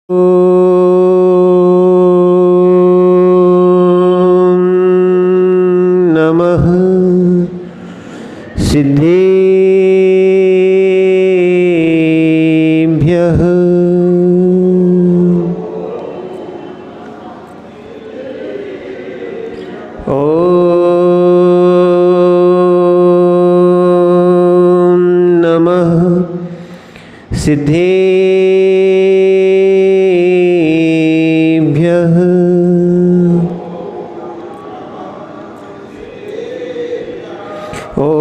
नमः सिद्धेभ्यः। ॐ नमः सिद्धेभ्यः। ॐ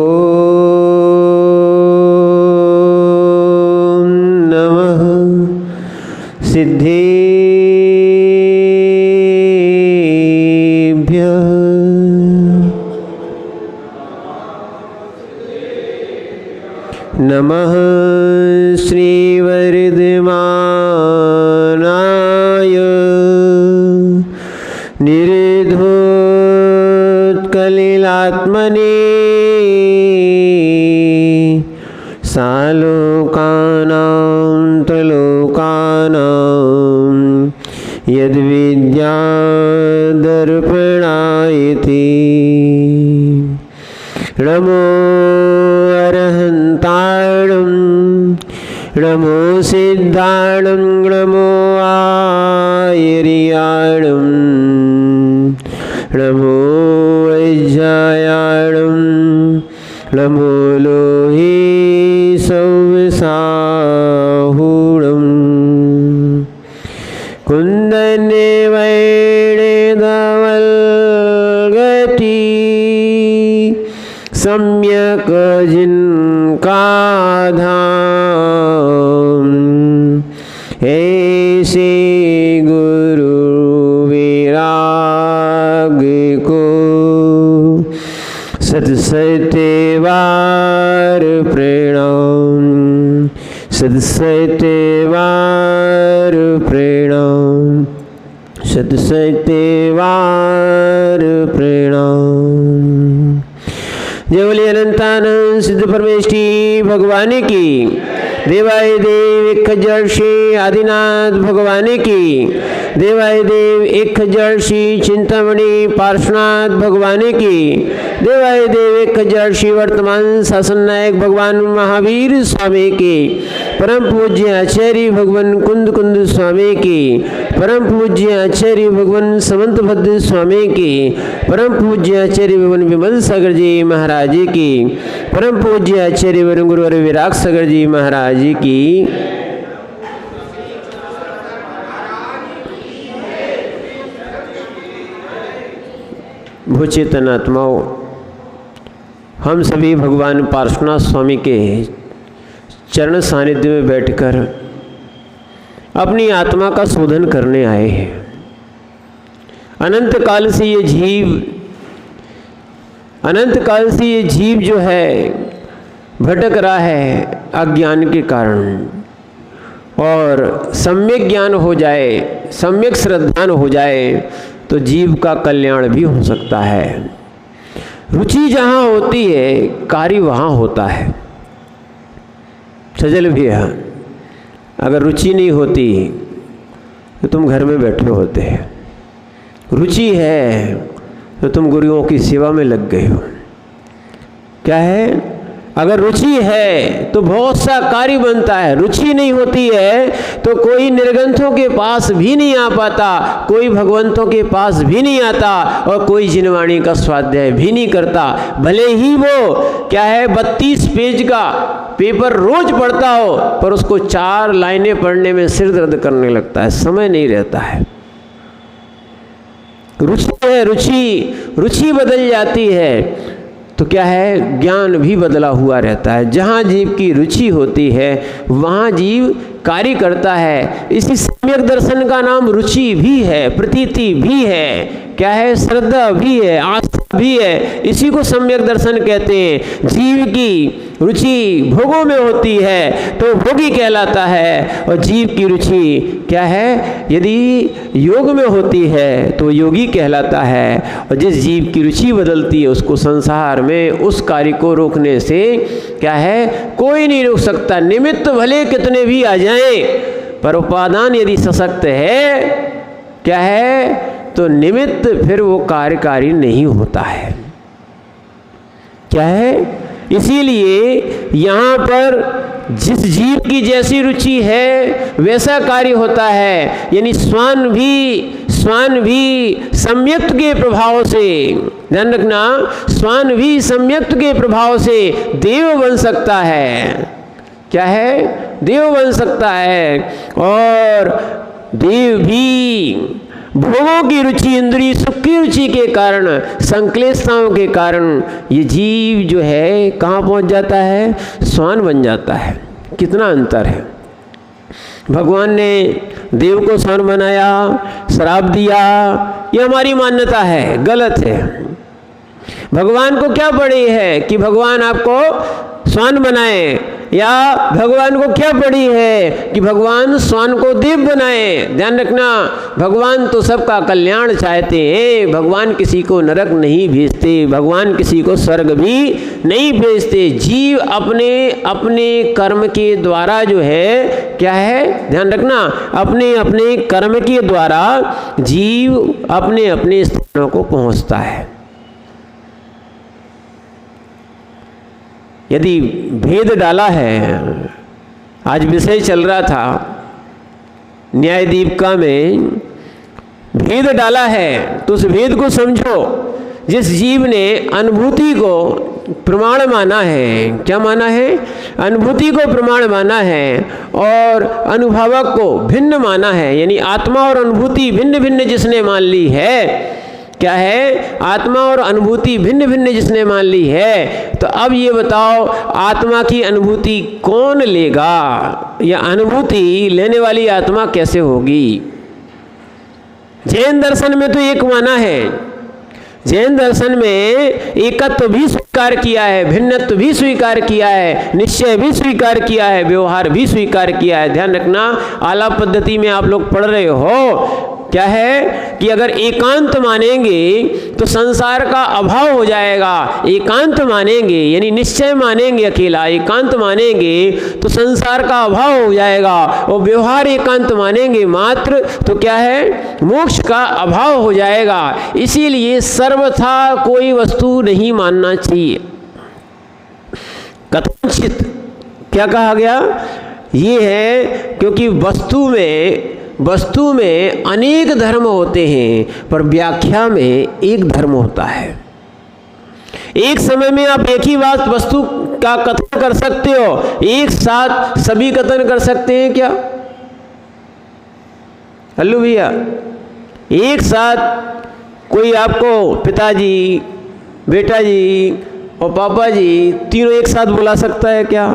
नमः सिद्धेभ्यः। नमः श्रीवरदमानाय निर्धोत्कलिलात्मने सालोकानां त्रलोकानां यद्विद्यादर्पणायते। नमो अरहन्ताणं नमो सिद्धाणं नमो आयर्याणं नमो वैज्यायाणं नमो लोहे सौसाहूणं कुन्दने वैणेदवल्गटी सम्यक् जिनका धाम ऐसे गुरु विरागी को सत्सत्यवार प्रणाम सत्सत्यवार प्रणाम सत्सत्यवार प्रणाम। जय बोलिए अनंतानंद सिद्ध परमेष्टि भगवान की। देवाय देव एक हजार श्री आदिनाथ भगवान की। देवाय देव एक हजार श्री चिंतामणि पार्श्वनाथ भगवान की। देवाय देव एक हजार श्री वर्तमान शासन नायक भगवान महावीर स्वामी की। परम पूज्य आचार्य भगवान कुंद कुंद स्वामी की। परम पूज्य आचार्य भगवान समंत भद्र स्वामी की। परम पूज्य आचार्य भगवान विमल सागर जी महाराज की। परम पूज्य आचार्य भगवान गुरुवर विराग सागर जी महाराज की। भूचेतन आत्माओं, हम सभी भगवान पार्श्वनाथ स्वामी के चरण सानिध्य में बैठकर अपनी आत्मा का शोधन करने आए हैं। अनंत काल से ये जीव जो है भटक रहा है अज्ञान के कारण, और सम्यक ज्ञान हो जाए, सम्यक श्रद्धान हो जाए तो जीव का कल्याण भी हो सकता है। रुचि जहाँ होती है कार्य वहाँ होता है। सजल भी है, अगर रुचि नहीं होती तो तुम घर में बैठे होते। रुचि है तो तुम गुरुओं की सेवा में लग गए हो। क्या है? अगर रुचि है तो बहुत सा कार्य बनता है। रुचि नहीं होती है तो कोई निर्ग्रंथों के पास भी नहीं आ पाता, कोई भगवंतों के पास भी नहीं आता, और कोई जिनवाणी का स्वाध्याय भी नहीं करता। भले ही वो क्या है 32 पेज का पेपर रोज पढ़ता हो, पर उसको 4 लाइनें पढ़ने में सिर दर्द करने लगता है, समय नहीं रहता है। रुचि है, रुचि बदल जाती है तो क्या है, ज्ञान भी बदला हुआ रहता है। जहाँ जीव की रुचि होती है वहाँ जीव कार्य करता है। इसी सम्यक दर्शन का नाम रुचि भी है, प्रतीति भी है, क्या है, श्रद्धा भी है, आस्था भी है। इसी को सम्यक दर्शन कहते हैं। जीव की रुचि भोगों में होती है तो भोगी कहलाता है, और जीव की रुचि क्या है, यदि योग में होती है तो योगी कहलाता है। और जिस जीव की रुचि बदलती है उसको संसार में उस कार्य को रोकने से क्या है, कोई नहीं रोक सकता। निमित्त भले कितने भी आ जाएं, पर उपादान यदि सशक्त है, क्या है, तो निमित्त फिर वो कार्यकारी नहीं होता है। क्या है, इसीलिए यहाँ पर जिस जीव की जैसी रुचि है वैसा कार्य होता है। यानी श्वान भी सम्यक्त के प्रभाव से, ध्यान रखना, श्वान भी सम्यक्त के प्रभाव से देव बन सकता है। क्या है, देव बन सकता है। और देव भी भोगों की रुचि, इंद्रिय सुख की रुचि के कारण, संक्लेशताओं के कारण ये जीव जो है कहाँ पहुँच जाता है, श्वान बन जाता है। कितना अंतर है। भगवान ने देव को श्वान बनाया, श्राप दिया, ये हमारी मान्यता है, गलत है। भगवान को क्या पड़ी है कि भगवान आपको श्वान बनाए, या भगवान को क्या पड़ी है कि भगवान श्वान को देव बनाए। ध्यान रखना, भगवान तो सबका कल्याण चाहते हैं। भगवान किसी को नरक नहीं भेजते, भगवान किसी को स्वर्ग भी नहीं भेजते। जीव अपने अपने कर्म के द्वारा जो है, क्या है, ध्यान रखना, अपने अपने कर्म के द्वारा जीव अपने अपने स्थानों को पहुंचता है। यदि भेद डाला है, आज विषय चल रहा था न्याय दीपिका में, भेद डाला है तो उस भेद को समझो। जिस जीव ने अनुभूति को प्रमाण माना है, क्या माना है, अनुभूति को प्रमाण माना है, और अनुभवक को भिन्न माना है, यानी आत्मा और अनुभूति भिन्न भिन्न जिसने मान ली है, क्या है, आत्मा और अनुभूति भिन्न भिन्न जिसने मान ली है, तो अब ये बताओ आत्मा की अनुभूति कौन लेगा, या अनुभूति लेने वाली आत्मा कैसे होगी। जैन दर्शन में तो एक माना है, जैन दर्शन में एकत्व भी स्वीकार किया है, भिन्नत्व भी स्वीकार किया है, निश्चय भी स्वीकार किया है, व्यवहार भी स्वीकार किया है। ध्यान रखना, आलाप पद्धति में आप लोग पढ़ रहे हो, क्या है कि अगर एकांत मानेंगे तो संसार का अभाव हो जाएगा। एकांत मानेंगे यानी निश्चय मानेंगे, अकेला एकांत मानेंगे तो संसार का अभाव हो जाएगा, और व्यवहार एकांत मानेंगे मात्र तो क्या है, मोक्ष का अभाव हो जाएगा। इसीलिए सर्वथा कोई वस्तु नहीं मानना चाहिए। कथनचित क्या कहा गया, ये है क्योंकि वस्तु में अनेक धर्म होते हैं, पर व्याख्या में एक धर्म होता है। एक समय में आप एक ही बात वस्तु का कथन कर सकते हो, एक साथ सभी कथन कर सकते हैं क्या? हल्लू भैया, एक साथ कोई आपको पिताजी, बेटा जी और पापा जी तीनों एक साथ बुला सकता है क्या?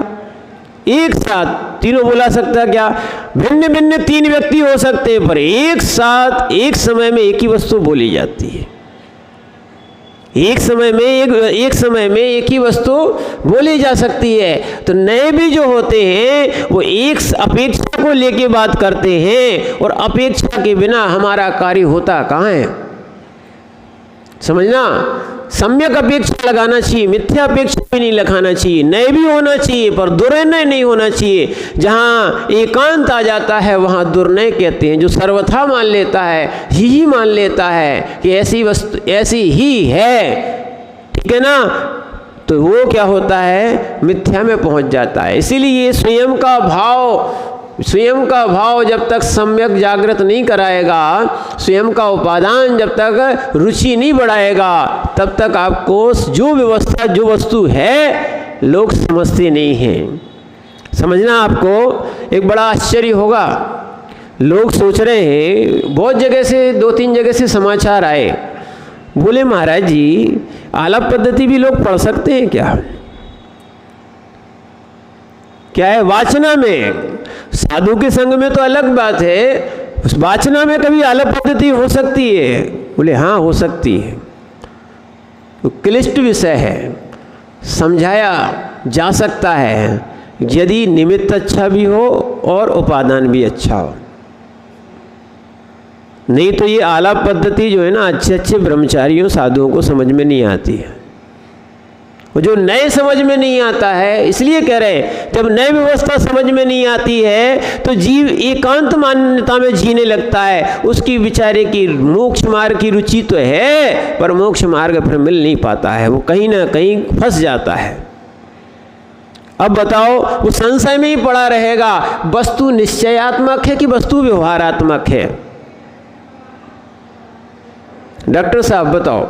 एक साथ तीनों बुला सकता है क्या? भिन्न भिन्न तीन व्यक्ति हो सकते हैं, पर एक साथ एक समय में एक ही वस्तु बोली जाती है। एक समय में एक ही वस्तु बोली जा सकती है। तो नए भी जो होते हैं वो एक अपेक्षा को लेके बात करते हैं, और अपेक्षा के बिना हमारा कार्य होता कहाँ है, समझना। सम्यक अपेक्षा लगाना चाहिए, मिथ्या अपेक्षा भी नहीं लगाना चाहिए। नए भी होना चाहिए पर दुर्नय नहीं होना चाहिए। जहाँ एकांत आ जाता है वहाँ दुर्नय कहते हैं। जो सर्वथा मान लेता है, ही मान लेता है कि ऐसी वस्तु ऐसी ही है, ठीक है ना, तो वो क्या होता है, मिथ्या में पहुँच जाता है। इसीलिए स्वयं का भाव जब तक सम्यक जागृत नहीं कराएगा, स्वयं का उपादान जब तक रुचि नहीं बढ़ाएगा, तब तक आपको जो वस्तु है लोग समझते नहीं हैं। समझना, आपको एक बड़ा आश्चर्य होगा। लोग सोच रहे हैं, बहुत जगह से 2-3 जगह से समाचार आए, बोले महाराज जी आलाप पद्धति भी लोग पढ़ सकते हैं क्या? क्या है, वाचना में, साधु के संग में तो अलग बात है, उस वाचना में कभी आलाप पद्धति हो सकती है? बोले हाँ हो सकती है। तो क्लिष्ट विषय है, समझाया जा सकता है यदि निमित्त अच्छा भी हो और उपादान भी अच्छा हो। नहीं तो ये आलाप पद्धति जो है ना, अच्छे अच्छे ब्रह्मचारियों साधुओं को समझ में नहीं आती है। वो जो नए समझ में नहीं आता है, इसलिए कह रहे हैं जब नई व्यवस्था समझ में नहीं आती है तो जीव एकांत मान्यता में जीने लगता है। उसकी बेचारे की मोक्ष मार्ग की रुचि तो है, पर मोक्ष मार्ग फिर मिल नहीं पाता है, वो कहीं ना कहीं फंस जाता है। अब बताओ, वो संशय में ही पड़ा रहेगा, वस्तु निश्चयात्मक है कि वस्तु व्यवहारात्मक है? डॉक्टर साहब बताओ,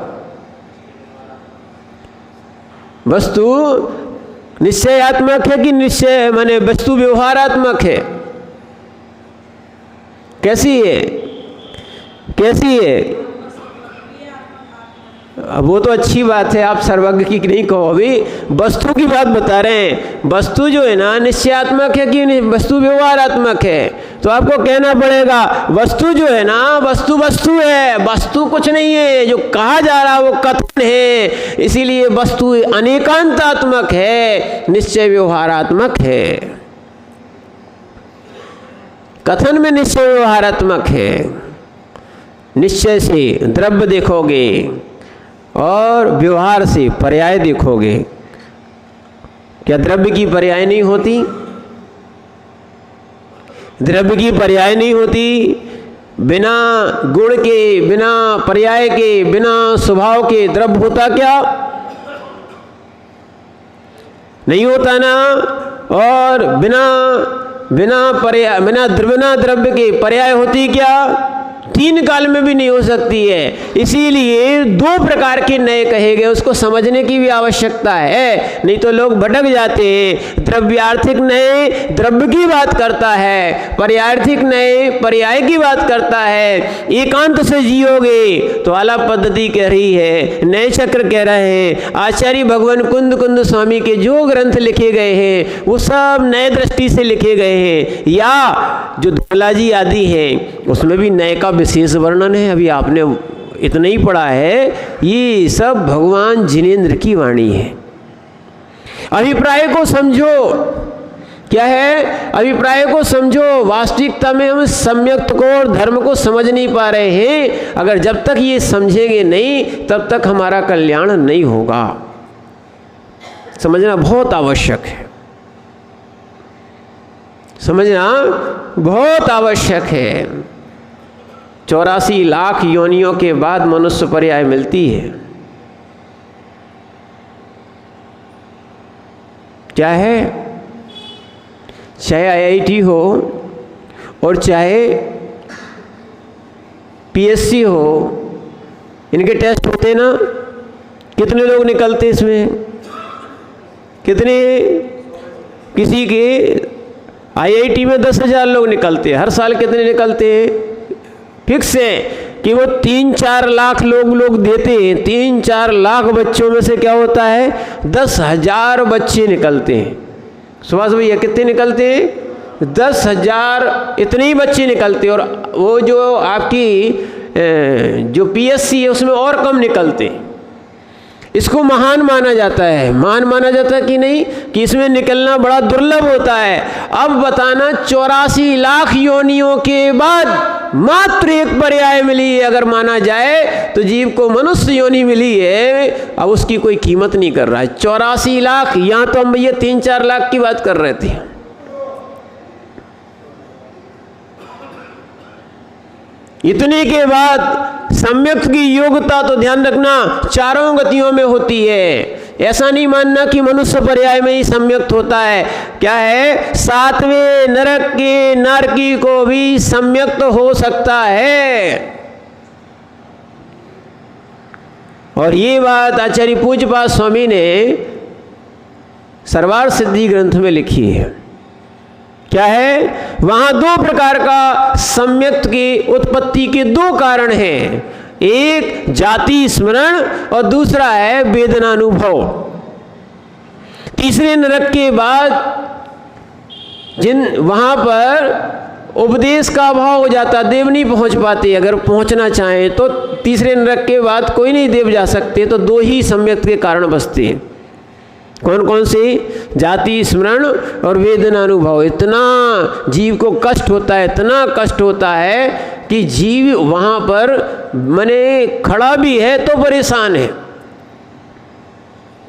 वस्तु निश्चयात्मक है कि निश्चय माने वस्तु व्यवहारात्मक है? कैसी है, कैसी है? अब वो तो अच्छी बात है, आप सर्वज्ञ की नहीं कहो, अभी वस्तु की बात बता रहे हैं। वस्तु जो है ना निश्चयात्मक है कि वस्तु व्यवहारात्मक है? तो आपको कहना पड़ेगा वस्तु जो है ना, वस्तु वस्तु है, वस्तु कुछ नहीं है। जो कहा जा रहा है वो कथन है, इसीलिए वस्तु अनेकांतात्मक है, निश्चय व्यवहारात्मक है। कथन में निश्चय व्यवहारात्मक है। निश्चय से द्रव्य देखोगे और व्यवहार से पर्याय देखोगे। क्या द्रव्य की पर्याय नहीं होती? द्रव्य की पर्याय नहीं होती। बिना गुण के, बिना पर्याय के, बिना स्वभाव के द्रव्य होता क्या? नहीं होता ना। और बिना द्रव्य के पर्याय होती क्या? तीन काल में भी नहीं हो सकती है। इसीलिए दो प्रकार के नए कहे गए, उसको समझने की भी आवश्यकता है, नहीं तो लोग भटक जाते हैं। द्रव्यार्थिक नए द्रव्य की बात करता है, पर्यार्थिक नए पर्याय की बात करता है। एकांत से जियोगे तो आलाप पद्धति कह रही है, नए चक्र कह रहे हैं। आचार्य भगवान कुंद स्वामी के जो ग्रंथ लिखे गए हैं वो सब नए दृष्टि से लिखे गए हैं, या जो धवलाजी आदि हैं उसमें भी नए का विशेष वर्णन है। अभी आपने इतना ही पढ़ा है, ये सब भगवान जिनेंद्र की वाणी है। अभिप्राय को समझो, क्या है? अभिप्राय को समझो। वास्तविकता में हम सम्यक्त को और धर्म को समझ नहीं पा रहे हैं। अगर जब तक ये समझेंगे नहीं तब तक हमारा कल्याण नहीं होगा। समझना बहुत आवश्यक है, समझना बहुत आवश्यक है। 84 लाख योनियों के बाद मनुष्य पर्याय मिलती है। क्या है? चाहे IIT हो और चाहे PSC हो, इनके टेस्ट होते ना, कितने लोग निकलते इसमें? कितने? किसी के IIT में 10,000 लोग निकलते हैं। हर साल कितने निकलते हैं? फिक्स है कि वो 3-4 लाख लोग देते हैं। 3-4 लाख बच्चों में से क्या होता है? 10,000 बच्चे निकलते हैं। सुभाष भैया कितने निकलते हैं? 10,000 इतने ही बच्चे निकलते हैं। और वो जो आपकी जो PSC है उसमें और कम निकलते हैं। इसको महान माना जाता है। महान माना जाता है कि नहीं, कि इसमें निकलना बड़ा दुर्लभ होता है। अब बताना, 84 लाख योनियों के बाद मात्र एक पर्याय मिली है अगर माना जाए तो जीव को मनुष्य योनि मिली है। अब उसकी कोई कीमत नहीं कर रहा है। 84 लाख, यहाँ तो हम भैया 3-4 लाख की बात कर रहे थे। इतने के बाद सम्यक की योग्यता तो ध्यान रखना चारों गतियों में होती है। ऐसा नहीं मानना कि मनुष्य पर्याय में ही सम्यक्त होता है। क्या है? 7वें नरक के नारकी को भी सम्यक्त हो सकता है। और ये बात आचार्य पूज्यपाद स्वामी ने सर्वार्थ सिद्धि ग्रंथ में लिखी है। क्या है? वहां 2 प्रकार का सम्यक्त की उत्पत्ति के 2 कारण हैं। एक जाति स्मरण और दूसरा है वेदनानुभव। तीसरे नरक के बाद वहां पर उपदेश का अभाव हो जाता, देव नहीं पहुंच पाते। अगर पहुंचना चाहें तो तीसरे नरक के बाद कोई नहीं देव जा सकते। तो 2 ही सम्यक्त के कारण बचते हैं। कौन कौन से? जाति स्मरण और वेदनानुभव। इतना जीव को कष्ट होता है, इतना कष्ट होता है कि जीव वहाँ पर मने खड़ा भी है तो परेशान है।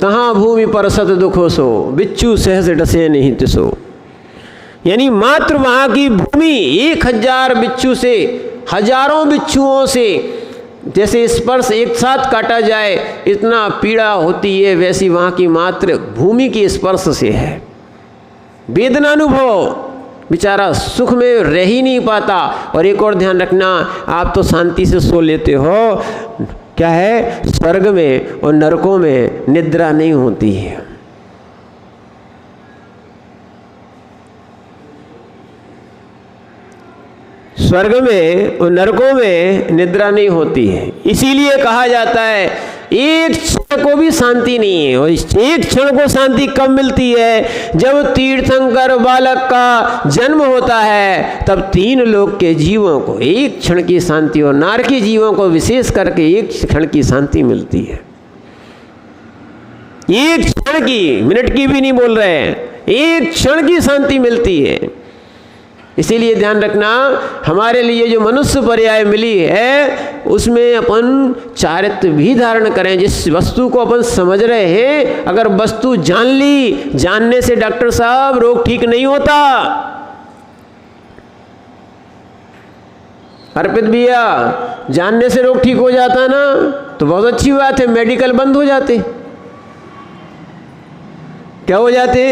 तहाँ भूमि पर सत दुखो सो, बिच्छू सहज डसे नहीं तिसो। यानी मात्र वहाँ की भूमि 1000 बिच्छू से, हजारों बिच्छुओं से जैसे स्पर्श एक साथ काटा जाए इतना पीड़ा होती है, वैसी वहाँ की मात्र भूमि के स्पर्श से है। वेदनानुभव, बेचारा सुख में रह ही नहीं पाता। और एक और ध्यान रखना, आप तो शांति से सो लेते हो, क्या है, स्वर्ग में और नरकों में निद्रा नहीं होती है। स्वर्ग में और नरकों में निद्रा नहीं होती है। इसीलिए कहा जाता है एक क्षण को भी शांति नहीं है। और एक क्षण को शांति कब मिलती है? जब तीर्थंकर बालक का जन्म होता है, तब 3 लोक के जीवों को एक क्षण की शांति, और नारकी जीवों को विशेष करके एक क्षण की शांति मिलती है। एक क्षण की, मिनट की भी नहीं बोल रहे हैं, एक क्षण की शांति मिलती है। इसीलिए ध्यान रखना, हमारे लिए जो मनुष्य पर्याय मिली है उसमें अपन चारित्र भी धारण करें। जिस वस्तु को अपन समझ रहे हैं, अगर वस्तु जान ली, जानने से डॉक्टर साहब रोग ठीक नहीं होता। अर्पित भैया, जानने से रोग ठीक हो जाता ना तो बहुत अच्छी बात है, मेडिकल बंद हो जाते। क्या हो जाते?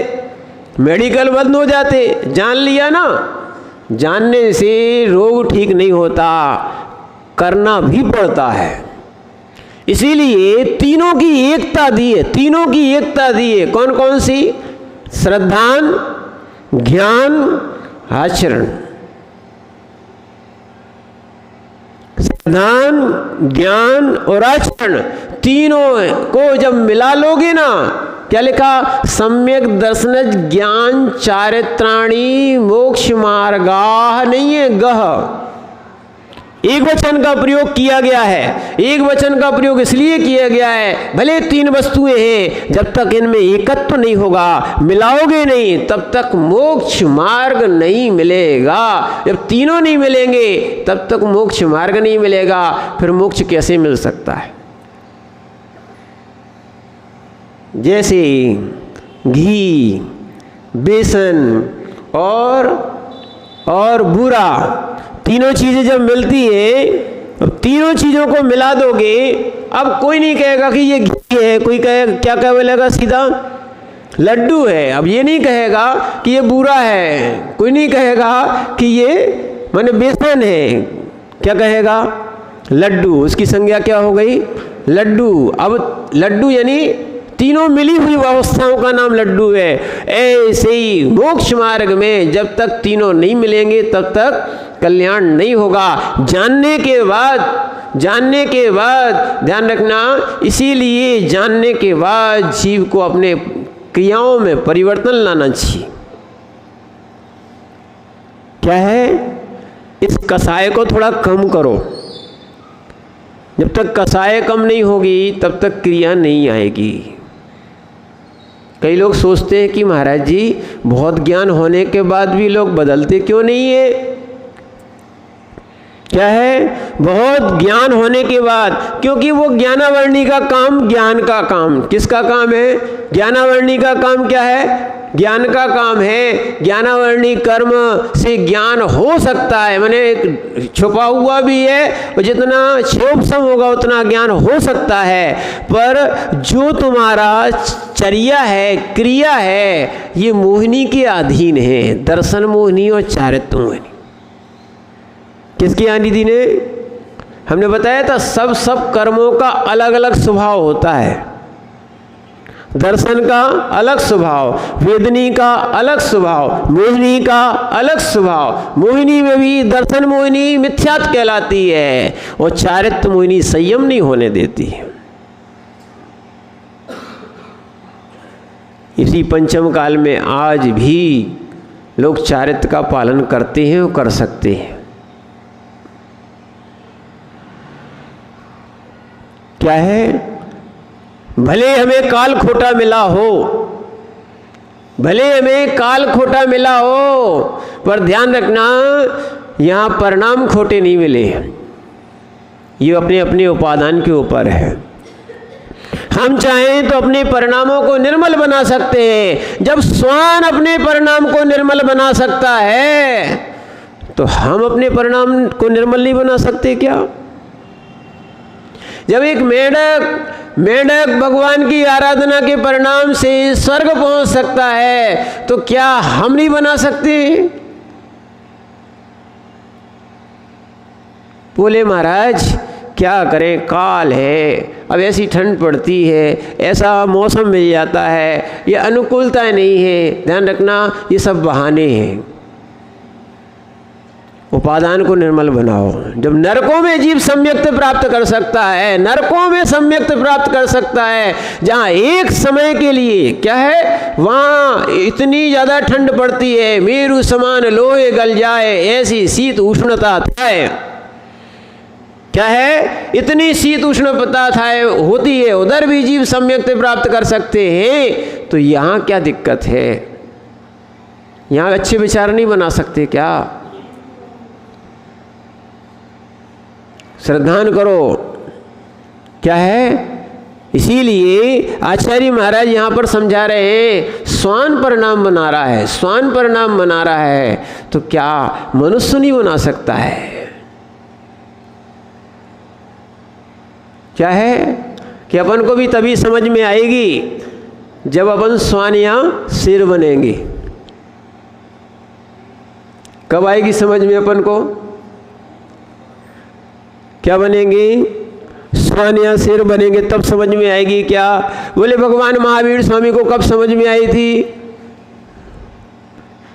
मेडिकल बंद हो जाते। जान लिया ना, जानने से रोग ठीक नहीं होता, करना भी पड़ता है। इसीलिए तीनों की एकता दी है, तीनों की एकता दी है। कौन कौन सी? श्रद्धान, ज्ञान, आचरण। श्रद्धान, ज्ञान और आचरण तीनों को जब मिला लोगे ना, क्या लिखा? सम्यक दर्शन ज्ञान चारित्राणी मोक्ष मार्गाः, नहीं है गह। एक वचन का प्रयोग किया गया है। एक वचन का प्रयोग इसलिए किया गया है, भले 3 वस्तुएं हैं, जब तक इनमें एकत्व नहीं होगा, मिलाओगे नहीं, तब तक मोक्ष मार्ग नहीं मिलेगा। जब तीनों नहीं मिलेंगे तब तक मोक्ष मार्ग नहीं मिलेगा। फिर मोक्ष कैसे मिल सकता है? जैसे घी, बेसन और बूरा, तीनों चीज़ें जब मिलती हैं, अब तीनों चीज़ों को मिला दोगे, अब कोई नहीं कहेगा कि ये घी है, कोई कहेगा, क्या कह बोलेगा? सीधा लड्डू है। अब ये नहीं कहेगा कि ये बूरा है, कोई नहीं कहेगा कि ये माने बेसन है, क्या कहेगा? लड्डू। उसकी संज्ञा क्या हो गई? लड्डू। अब लड्डू यानी तीनों मिली हुई अवस्थाओं का नाम लड्डू है। ऐसे ही मोक्ष मार्ग में जब तक तीनों नहीं मिलेंगे तब तक कल्याण नहीं होगा। जानने के बाद ध्यान रखना, इसीलिए जानने के बाद जीव को अपने क्रियाओं में परिवर्तन लाना चाहिए। क्या है? इस कसाय को थोड़ा कम करो। जब तक कसाय कम नहीं होगी तब तक क्रिया नहीं आएगी। कई लोग सोचते हैं कि महाराज जी बहुत ज्ञान होने के बाद भी लोग बदलते क्यों नहीं है? क्या है? बहुत ज्ञान होने के बाद, क्योंकि वो ज्ञानावर्णी का काम, ज्ञान का काम किसका काम है? ज्ञानावर्णी का काम क्या है? ज्ञान का काम है। ज्ञानावर्णी कर्म से ज्ञान हो सकता है, माने छुपा हुआ भी है, और जितना क्षोभसम होगा उतना ज्ञान हो सकता है। पर जो तुम्हारा चर्या है, क्रिया है, ये मोहिनी के अधीन है। दर्शन मोहिनी और चारित्र मोहिनी किसकी अधीन है? हमने बताया था सब कर्मों का अलग अलग स्वभाव होता है। दर्शन का अलग स्वभाव, वेदनी का अलग स्वभाव, मोहिनी का अलग स्वभाव। मोहिनी में भी दर्शन मोहिनी मिथ्यात्व कहलाती है, और चारित्र मोहिनी संयम नहीं होने देती है। इसी पंचम काल में आज भी लोग चारित्र का पालन करते हैं और कर सकते हैं। क्या है? भले हमें काल खोटा मिला हो, भले हमें काल खोटा मिला हो, पर ध्यान रखना यहाँ परिणाम खोटे नहीं मिले। ये अपने अपने उपादान के ऊपर है। हम चाहें तो अपने परिणामों को निर्मल बना सकते हैं। जब श्वान अपने परिणाम को निर्मल बना सकता है तो हम अपने परिणाम को निर्मल नहीं बना सकते क्या? जब एक मेढक भगवान की आराधना के परिणाम से स्वर्ग पहुंच सकता है तो क्या हम नहीं बना सकते? बोले महाराज क्या करें, काल है, अब ऐसी ठंड पड़ती है, ऐसा मौसम मिल जाता है, ये अनुकूलता नहीं है। ध्यान रखना, ये सब बहाने हैं। उपादान को निर्मल बनाओ। जब नरकों में जीव सम्यक्त प्राप्त कर सकता है, नरकों में सम्यक्त प्राप्त कर सकता है, जहाँ एक समय के लिए क्या है, वहाँ इतनी ज़्यादा ठंड पड़ती है, मेरु समान लोहे गल जाए ऐसी शीत उष्णता है। क्या है, इतनी शीत उष्णता होती है, उधर भी जीव सम्यक्त प्राप्त कर सकते हैं। तो यहाँ क्या दिक्कत है? यहाँ अच्छे विचार नहीं बना सकते क्या? श्रद्धान करो। क्या है, इसीलिए आचार्य महाराज यहाँ पर समझा रहे हैं, श्वान परिणाम बना रहा है, श्वान परिणाम बना रहा है, तो क्या मनुष्य नहीं बना सकता है? क्या है कि अपन को भी तभी समझ में आएगी जब अपन श्वान या शेर बनेंगे। कब आएगी समझ में अपन को? क्या बनेंगे? श्वान या शेर बनेंगे तब समझ में आएगी। क्या बोले, भगवान महावीर स्वामी को कब समझ में आई थी?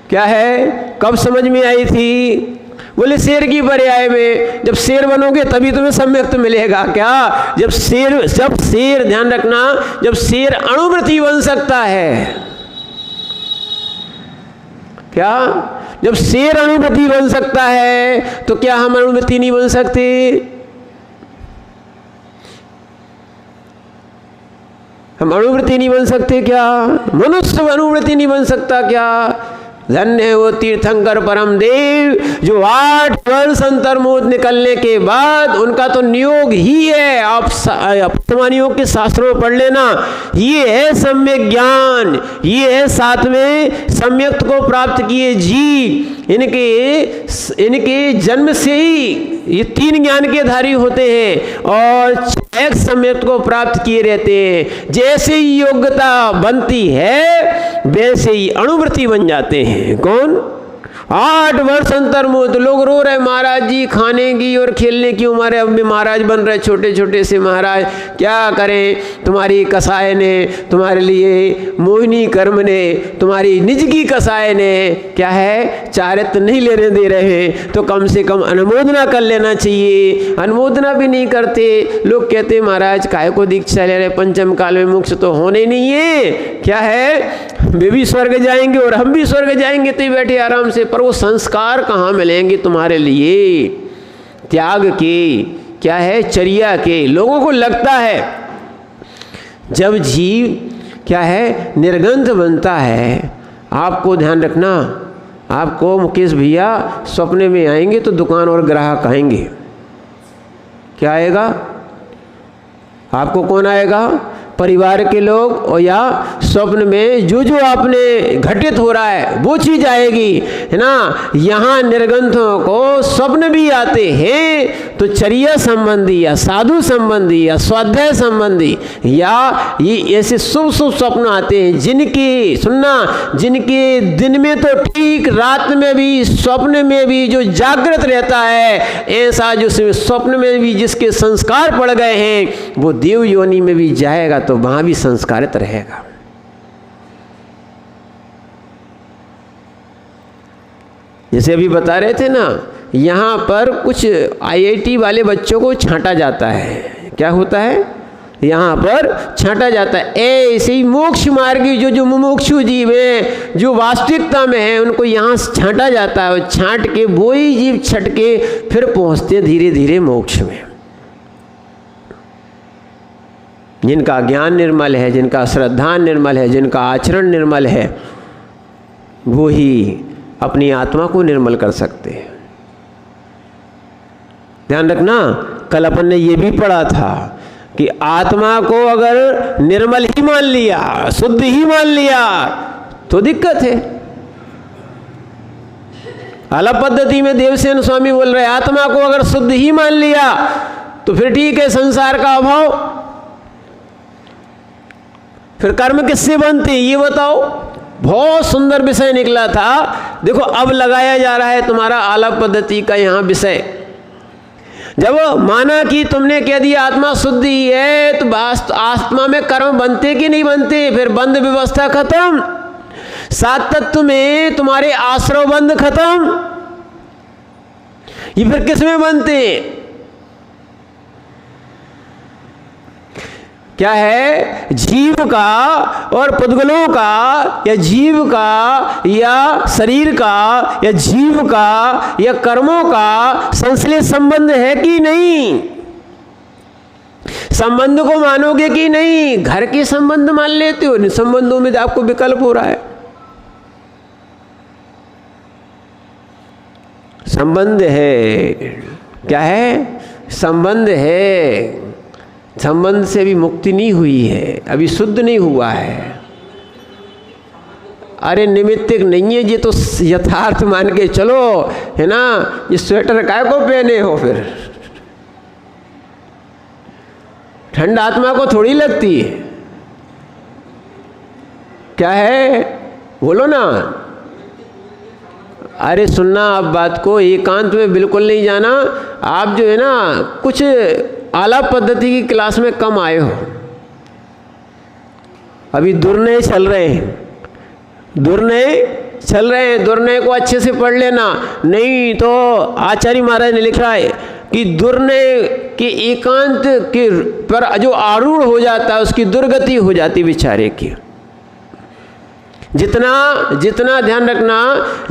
क्या है, कब समझ में आई थी? बोले शेर की पर्याय में। जब शेर बनोगे तभी तुम्हें सम्यक्त मिलेगा। क्या, जब शेर ध्यान रखना, जब शेर अणुव्रती बन सकता है, क्या, जब शेर अणुव्रती बन सकता है तो क्या हम अणुव्रती नहीं बन सकते? हम अणुव्रती नहीं बन सकते क्या? मनुष्य अणुव्रती नहीं बन सकता क्या? धन्य है वो तीर्थंकर परम देव जो 8 वर्ष अंतर्मुख निकलने के बाद, उनका तो नियोग ही है। आप योग के शास्त्रों में पढ़ लेना, ये है सम्यक ज्ञान, ये है 7वें सम्यक्त को प्राप्त किए जीव। इनके जन्म से ही ये 3 ज्ञान के धारी होते हैं और 6 सम्यक्त को प्राप्त किए रहते हैं। जैसे ही योग्यता बनती है वैसे ही अणुव्रती बन जाते हैं। कौन? 8 वर्ष अंतर्मुख। लोग रो रहे, महाराज जी खाने की और खेलने की उम्र है, अब भी महाराज बन रहे छोटे छोटे से महाराज, क्या करें? तुम्हारी कसाय ने, तुम्हारे लिए मोहिनी कर्म ने, तुम्हारी निज की कसाय ने क्या है, चारित्र नहीं लेने दे रहे, तो कम से कम अनुमोदना कर लेना चाहिए। अनुमोदना भी नहीं करते। लोग कहते महाराज काहे को दीक्षा ले रहे, पंचम काल में मोक्ष तो होने नहीं है। क्या है, वे भी स्वर्ग जाएंगे और हम भी स्वर्ग जाएंगे, तो बैठे आराम से, पर वो संस्कार कहाँ मिलेंगे तुम्हारे लिए? त्याग के, क्या है, चर्या के। लोगों को लगता है जब जीव क्या है निर्गंध बनता है, आपको ध्यान रखना, आपको मुकेश भैया सपने में आएंगे तो दुकान और ग्राहक आएंगे। क्या आएगा? आपको कौन आएगा? परिवार के लोग, और या स्वप्न में जो जो आपने घटित हो रहा है वो चीज आएगी, है ना। यहाँ निर्गंथों को स्वप्न भी आते हैं, तो चर्या संबंधी या साधु संबंधी या स्वाध्याय संबंधी या ये ऐसे शुभ शुभ स्वप्न आते हैं, जिनके सुनना, जिनके दिन में तो ठीक, रात में भी, स्वप्न में भी जो जागृत रहता है, ऐसा जो स्वप्न में भी जिसके संस्कार पड़ गए हैं वो देव योनि में भी जाएगा तो वहां भी संस्कारित रहेगा। जैसे अभी बता रहे थे ना, यहाँ पर कुछ IIT वाले बच्चों को छांटा जाता है। क्या होता है? यहाँ पर छांटा जाता है। ऐसे ही मोक्ष मार्गी जो मुमुक्षु जीव हैं, जो वास्तविकता में है, उनको यहाँ छांटा जाता है, और छांट के वो ही जीव छट के फिर पहुँचते धीरे धीरे मोक्ष में। जिनका ज्ञान निर्मल है, जिनका श्रद्धा निर्मल है, जिनका आचरण निर्मल है, वो ही अपनी आत्मा को निर्मल कर सकते हैं। ध्यान रखना, कल अपन ने ये भी पढ़ा था कि आत्मा को अगर निर्मल ही मान लिया, शुद्ध ही मान लिया तो दिक्कत है। अलग पद्धति में देवसेन स्वामी बोल रहे आत्मा को अगर शुद्ध ही मान लिया तो फिर ठीक है, संसार का अभाव। फिर कर्म किससे बनते ये बताओ। बहुत सुंदर विषय निकला था। देखो अब लगाया जा रहा है तुम्हारा आलाप पद्धति का यहाँ विषय। जब माना कि तुमने कह दिया आत्मा शुद्ध ही है तो आत्मा में कर्म बनते कि नहीं बनते, फिर बंध व्यवस्था खत्म, सात तत्व में तुम्हारे आश्रव बंध खत्म, ये फिर किस में बनते? क्या है? जीव का और पुद्गलों का या जीव का या शरीर का या जीव का या कर्मों का संश्लेष संबंध है कि नहीं? संबंध को मानोगे कि नहीं? घर के संबंध मान लेते हो, इन संबंधों में आपको विकल्प हो रहा है। संबंध है, क्या है? संबंध है। संबंध से भी मुक्ति नहीं हुई है, अभी शुद्ध नहीं हुआ है। अरे निमित्तिक नहीं है, ये तो यथार्थ मान के चलो, है ना। ये स्वेटर काय को पहने हो? फिर ठंड आत्मा को थोड़ी लगती है। क्या है? बोलो ना। अरे सुनना आप बात को, एकांत में बिल्कुल नहीं जाना। आप जो है ना कुछ आलाप पद्धति की क्लास में कम आए हो, अभी दुर्नय चल रहे हैं, दुर्नय चल रहे हैं। दुर्नय को अच्छे से पढ़ लेना, नहीं तो आचार्य महाराज ने लिखा है कि दुर्नय के एकांत के पर जो आरूढ़ हो जाता है उसकी दुर्गति हो जाती बेचारे की। जितना ध्यान रखना,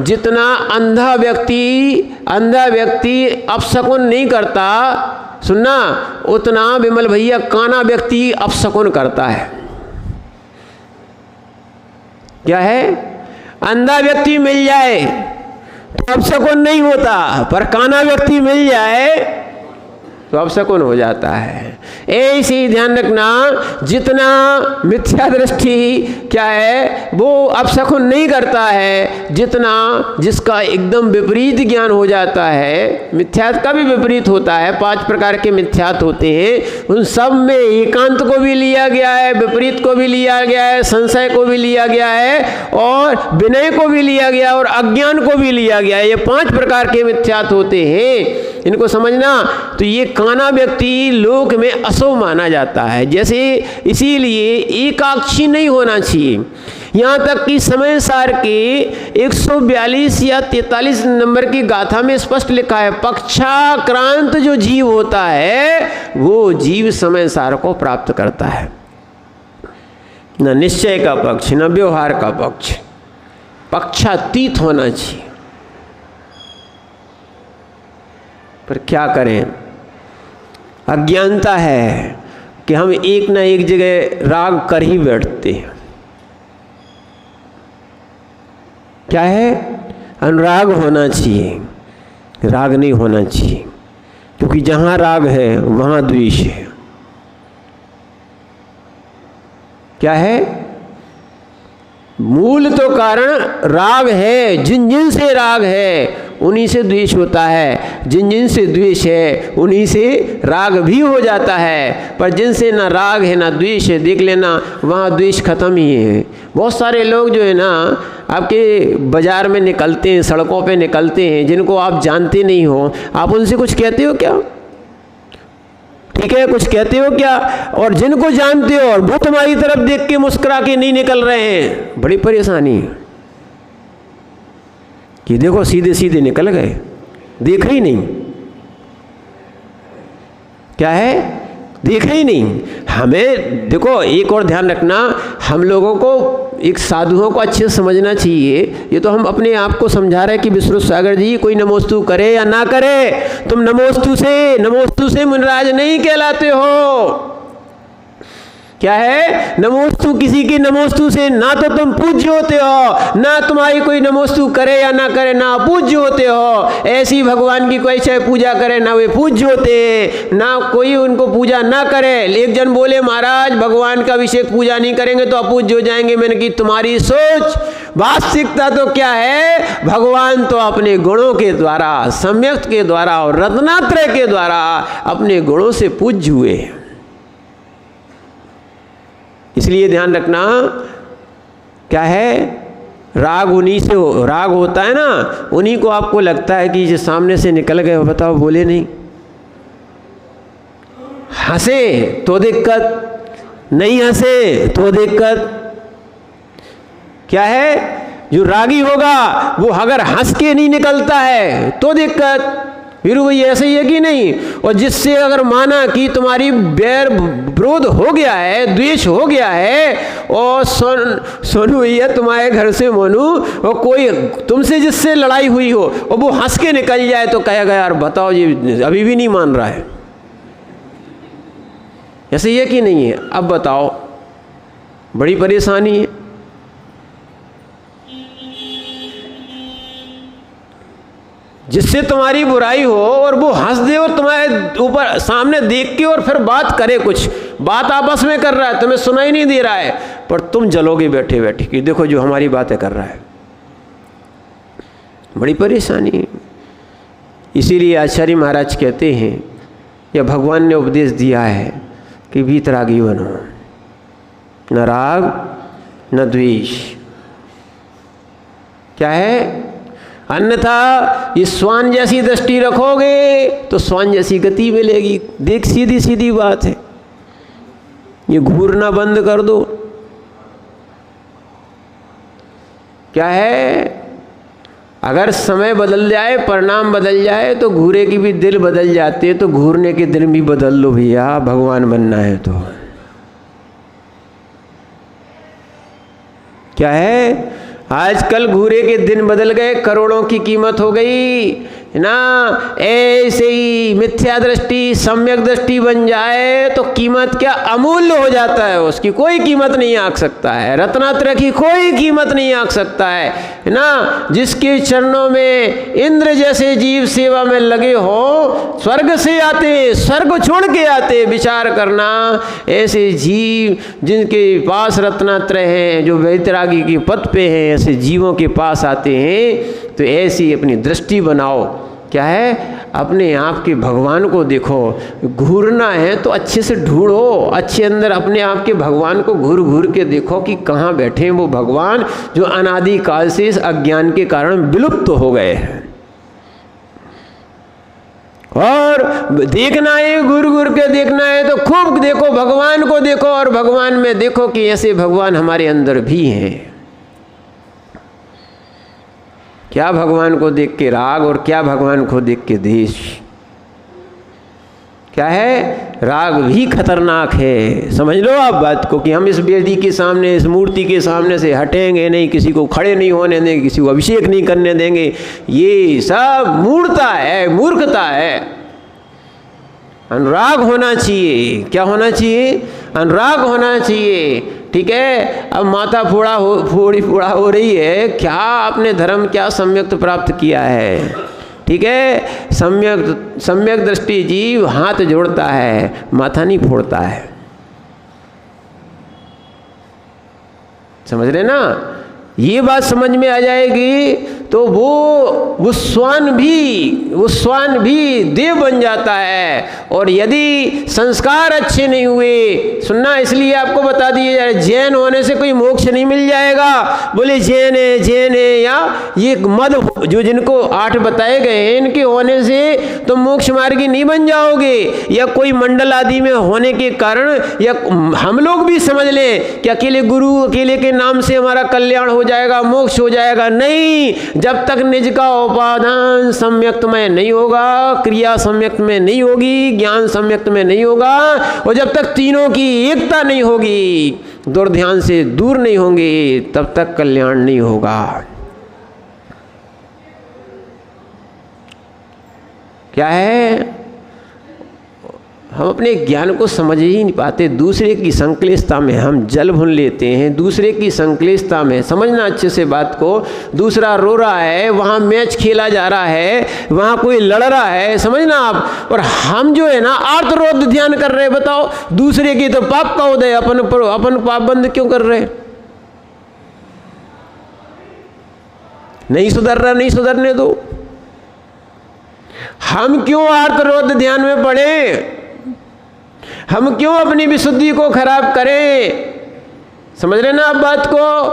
जितना अंधा व्यक्ति अपशकुन नहीं करता, सुनना, उतना विमल भैया काना व्यक्ति अपशकुन करता है। क्या है? अंधा व्यक्ति मिल जाए तो अपशकुन नहीं होता, पर काना व्यक्ति मिल जाए तो अपशकुन हो जाता है। ऐसे ही ध्यान रखना, जितना मिथ्या दृष्टि क्या है वो अपशकुन नहीं करता है, जितना जिसका एकदम विपरीत ज्ञान हो जाता है, मिथ्यात का भी विपरीत होता है, 5 प्रकार के मिथ्यात होते हैं, उन सब में एकांत को भी लिया गया है, विपरीत को भी लिया गया है, संशय को भी लिया गया है और विनय को भी लिया गया और अज्ञान को भी लिया गया है। ये 5 प्रकार के मिथ्यात होते हैं, इनको समझना। तो ये काना व्यक्ति लोक में अशुभ माना जाता है। जैसे इसीलिए एकाक्षी नहीं होना चाहिए। यहाँ तक कि समय सार के 142 या 43 नंबर की गाथा में स्पष्ट लिखा है, पक्षाक्रांत जो जीव होता है वो जीव समय सार को प्राप्त करता है। न निश्चय का पक्ष, न व्यवहार का पक्ष, पक्षातीत होना चाहिए। पर क्या करें, अज्ञानता है कि हम एक ना एक जगह राग कर ही बैठते हैं। क्या है? अनुराग होना चाहिए, राग नहीं होना चाहिए, क्योंकि जहाँ राग है वहाँ द्वेष है। क्या है? मूल तो कारण राग है, जिन जिन से राग है उन्हीं से द्वेष होता है, जिन जिन से द्वेष है उन्हीं से राग भी हो जाता है। पर जिनसे ना राग है ना द्वेष है, देख लेना वहाँ द्वेष खत्म ही है। बहुत सारे लोग जो है ना आपके बाजार में निकलते हैं, सड़कों पे निकलते हैं, जिनको आप जानते नहीं हो, आप उनसे कुछ कहते हो क्या? ठीक है, कुछ कहते हो क्या? और जिनको जानते हो और वो तुम्हारी तरफ देख के मुस्कुरा के नहीं निकल रहे हैं, बड़ी परेशानी है कि देखो सीधे सीधे निकल गए, देखा ही नहीं। क्या है? देखा ही नहीं। हमें देखो एक और ध्यान रखना, हम लोगों को एक साधुओं को अच्छे से समझना चाहिए। ये तो हम अपने आप को समझा रहे हैं कि विश्व सागर जी कोई नमोस्तु करे या ना करे, तुम नमोस्तु से मुनिराज नहीं कहलाते हो। क्या है? नमोस्तु किसी के नमोस्तु से ना तो तुम पूज्य होते हो, ना तुम्हारी कोई नमोस्तु करे या ना करे ना पूज्य होते हो। ऐसी भगवान की कोई चाहे पूजा करे ना वे पूज्य होते, ना कोई उनको पूजा ना करे। एक जन बोले महाराज भगवान का अभिषेक पूजा नहीं करेंगे तो अपूज्य हो जाएंगे। मैंने की तुम्हारी सोच, वास्तविकता तो क्या है? भगवान तो अपने गुणों के द्वारा, सम्यक के द्वारा और रत्नात्रय के द्वारा अपने गुणों से पूज्य हुए। इसलिए ध्यान रखना, क्या है? राग उन्हीं से राग होता है ना, उन्हीं को आपको लगता है कि जो सामने से निकल गए, बताओ बोले नहीं, हंसे तो दिक्कत, नहीं हंसे तो दिक्कत। क्या है? जो रागी होगा वो अगर हंस के नहीं निकलता है तो दिक्कत, फिर वही ऐसे ही है कि नहीं। और जिससे अगर माना कि तुम्हारी बैर विरोध हो गया है, द्वेष हो गया है, और सोनू भैया तुम्हारे घर से मोनू, और कोई तुमसे जिससे लड़ाई हुई हो और वो हंस के निकल जाए तो कहेगा यार बताओ ये अभी भी नहीं मान रहा है। ऐसे ही है कि नहीं है? अब बताओ, बड़ी परेशानी है। जिससे तुम्हारी बुराई हो और वो हंस दे और तुम्हारे ऊपर सामने देख के और फिर बात करे, कुछ बात आपस में कर रहा है, तुम्हें सुनाई नहीं दे रहा है, पर तुम जलोगे बैठे बैठे कि देखो जो हमारी बातें कर रहा है। बड़ी परेशानी। इसीलिए आचार्य महाराज कहते हैं, या भगवान ने उपदेश दिया है कि वीतरागी बनो, न राग न द्वेष। क्या है? अन्यथा ये स्वान जैसी दृष्टि रखोगे तो स्वान जैसी गति मिलेगी। देख, सीधी सीधी बात है, ये घूरना बंद कर दो। क्या है? अगर समय बदल जाए, परिणाम बदल जाए तो घूरे की भी दिल बदल जाते, तो घूरने के दिल भी बदल लो भैया, भगवान बनना है तो। क्या है? आजकल घूरे के दिन बदल गए, करोड़ों की कीमत हो गई ना। ऐसे ही मिथ्या दृष्टि सम्यक दृष्टि बन जाए तो कीमत क्या अमूल्य हो जाता है, उसकी कोई कीमत नहीं आंक सकता है। रत्नात्रय की कोई कीमत नहीं आंक सकता है ना। जिसके चरणों में इंद्र जैसे जीव सेवा में लगे हो, स्वर्ग से आते, स्वर्ग छोड़ के आते, विचार करना। ऐसे जीव जिनके पास रत्नात्रय हैं, जो वैतरागी के पथ पे हैं, ऐसे जीवों के पास आते हैं तो ऐसी अपनी दृष्टि बनाओ। क्या है? अपने आप के भगवान को देखो। घूरना है तो अच्छे से ढूंढो, अच्छे अंदर अपने आप के भगवान को घूर घूर के देखो कि कहाँ बैठे हैं वो भगवान जो अनादि काल से इस अज्ञान के कारण विलुप्त हो गए हैं। और देखना है, घूर घूर के देखना है तो खूब देखो, भगवान को देखो, और भगवान में देखो कि ऐसे भगवान हमारे अंदर भी हैं। क्या भगवान को देख के राग और क्या भगवान को देख के द्वेष। क्या है? राग भी खतरनाक है। समझ लो आप बात को कि हम इस वेदी के सामने, इस मूर्ति के सामने से हटेंगे नहीं, किसी को खड़े नहीं होने देंगे, किसी को अभिषेक नहीं करने देंगे। ये सब मूर्खता है, मूर्खता है। अनुराग होना चाहिए। क्या होना चाहिए? अनुराग होना चाहिए। ठीक है? अब माथा फोड़ा हो रही है, क्या आपने धर्म क्या सम्यक प्राप्त किया है? ठीक है? सम्यक दृष्टि जीव हाथ जोड़ता है, माथा नहीं फोड़ता है। समझ रहे ना? ये बात समझ में आ जाएगी तो वो स्वान भी देव बन जाता है। और यदि संस्कार अच्छे नहीं हुए, सुनना इसलिए आपको बता दिए जा रहे, जैन होने से कोई मोक्ष नहीं मिल जाएगा। बोले जैन है या ये मद जो जिनको 8 बताए गए हैं, इनके होने से तो मोक्ष मार्गी नहीं बन जाओगे, या कोई मंडल आदि में होने के कारण, या हम लोग भी समझ लें कि अकेले गुरु अकेले के नाम से हमारा कल्याण हो जाएगा, मोक्ष हो जाएगा। नहीं, जब तक निज का उपादान सम्यक्त में नहीं होगा, क्रिया सम्यक्त में नहीं होगी, ज्ञान सम्यक्त में नहीं होगा, और जब तक तीनों की एकता नहीं होगी, दुर्ध्यान से दूर नहीं होंगे, तब तक कल्याण नहीं होगा। क्या है? हम अपने ज्ञान को समझ ही नहीं पाते। दूसरे की संक्लिष्टता में हम जल भून लेते हैं, दूसरे की संक्लिष्टता में। समझना अच्छे से बात को। दूसरा रो रहा है, वहाँ मैच खेला जा रहा है, वहाँ कोई लड़ रहा है, समझना आप। और हम जो है ना आर्तरोध ध्यान कर रहे हैं। बताओ, दूसरे की तो पाप का उदय, अपन पाप बंद क्यों कर रहे? नहीं सुधर रहा, नहीं सुधरने दो। हम क्यों आर्तरोध ध्यान में पड़े? हम क्यों अपनी विशुद्धि को खराब करें? समझ रहे ना आप बात को?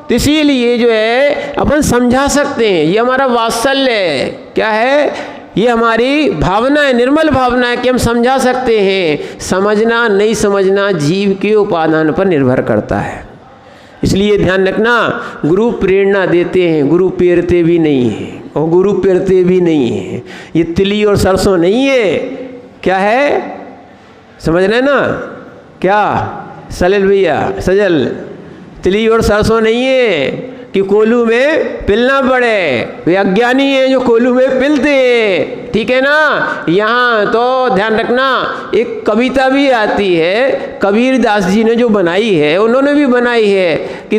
तो इसीलिए जो है अपन समझा सकते हैं। ये हमारा वात्सल्य है। क्या है? ये हमारी भावना है, निर्मल भावना है कि हम समझा सकते हैं। समझना नहीं समझना जीव के उपादान पर निर्भर करता है। इसलिए ध्यान रखना, गुरु प्रेरणा देते हैं, गुरु पेरते भी नहीं हैं और गुरु पेरते भी नहीं हैं। ये तिली और सरसों नहीं है। क्या है? समझ रहे ना? क्या सलिल भैया, सजल, तिली और सरसों नहीं है कि कोल्हू में पिलना पड़े। वे अज्ञानी हैं जो कोल्हू में पिलते हैं। ठीक है ना? यहाँ तो ध्यान रखना, एक कविता भी आती है, कबीर दास जी ने जो बनाई है, उन्होंने भी बनाई है कि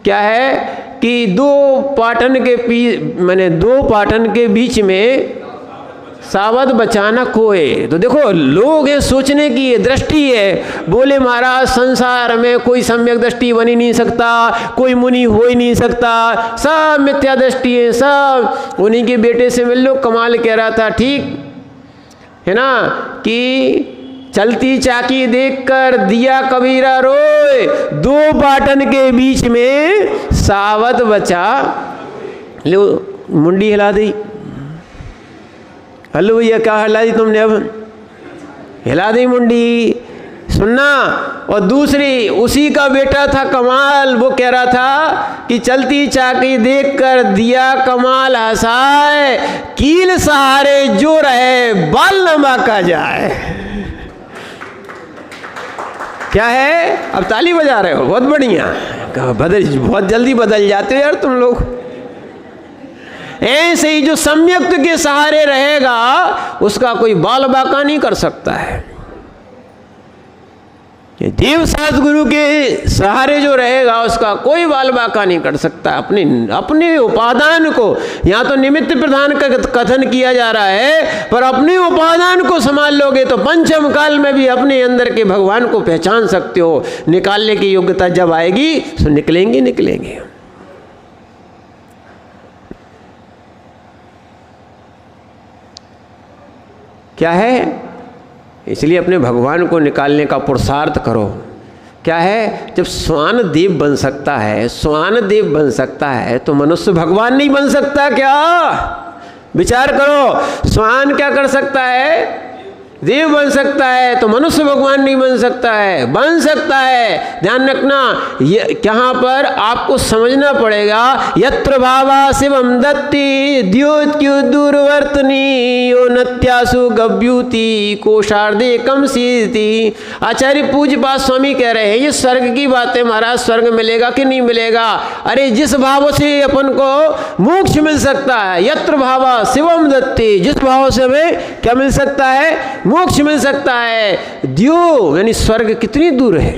क्या है कि दो पाटन के बीच में सावध बचाना कोय। तो देखो, लोग हैं, सोचने की दृष्टि है। बोले महाराज संसार में कोई सम्यक दृष्टि बन ही नहीं सकता, कोई मुनि हो ही नहीं सकता, सब मिथ्या दृष्टि है, सब। उन्हीं के बेटे से मिल लो, कमाल कह रहा था, ठीक है ना, कि चलती चाकी देखकर दिया कबीरा रोए, दो पाटन के बीच में सावध बचा। लो मुंडी हिला दी। हलो भैया, क्या हिला दी तुमने? अब हिला दी मुंडी। सुनना। और दूसरी, उसी का बेटा था कमाल, वो कह रहा था कि चलती चाकी देखकर दिया कमाल हंसाए, कील सहारे जो रहे बाल न बाका जाए। क्या है? अब ताली बजा रहे हो, बहुत बढ़िया। बहुत जल्दी बदल जाते हो यार तुम लोग। ऐसे ही जो सम्यक के सहारे रहेगा उसका कोई बाल बाका नहीं कर सकता है। देव सद्गुरु के सहारे जो रहेगा उसका कोई बाल बाका नहीं कर सकता। अपने उपादान को, यहाँ तो निमित्त प्रधान का कथन किया जा रहा है, पर अपने उपादान को संभाल लोगे तो पंचम काल में भी अपने अंदर के भगवान को पहचान सकते हो। निकालने की योग्यता जब आएगी तो निकलेंगे। क्या है? इसलिए अपने भगवान को निकालने का पुरुषार्थ करो। क्या है? जब स्वान देव बन सकता है तो मनुष्य भगवान नहीं बन सकता क्या? विचार करो। स्वान क्या कर सकता है? देव बन सकता है, तो मनुष्य भगवान नहीं बन सकता है? बन सकता है। ध्यान रखना, यहाँ पर आपको समझना पड़ेगा। यत्र भावा शिवम दत्ति द्योत्यु दुर्वर्तनी यो नत्यासु गव्यूति कोशार्दे कम सीति। आचार्य पूज्य पाद स्वामी कह रहे हैं, ये स्वर्ग की बात है महाराज। स्वर्ग मिलेगा कि नहीं मिलेगा? अरे जिस भाव से अपन को मोक्ष मिल सकता है, यत्र भावा शिवम दत्ति, जिस भाव से हमें क्या मिल सकता है? मोक्ष मिल सकता है। द्यो यानी स्वर्ग कितनी दूर है?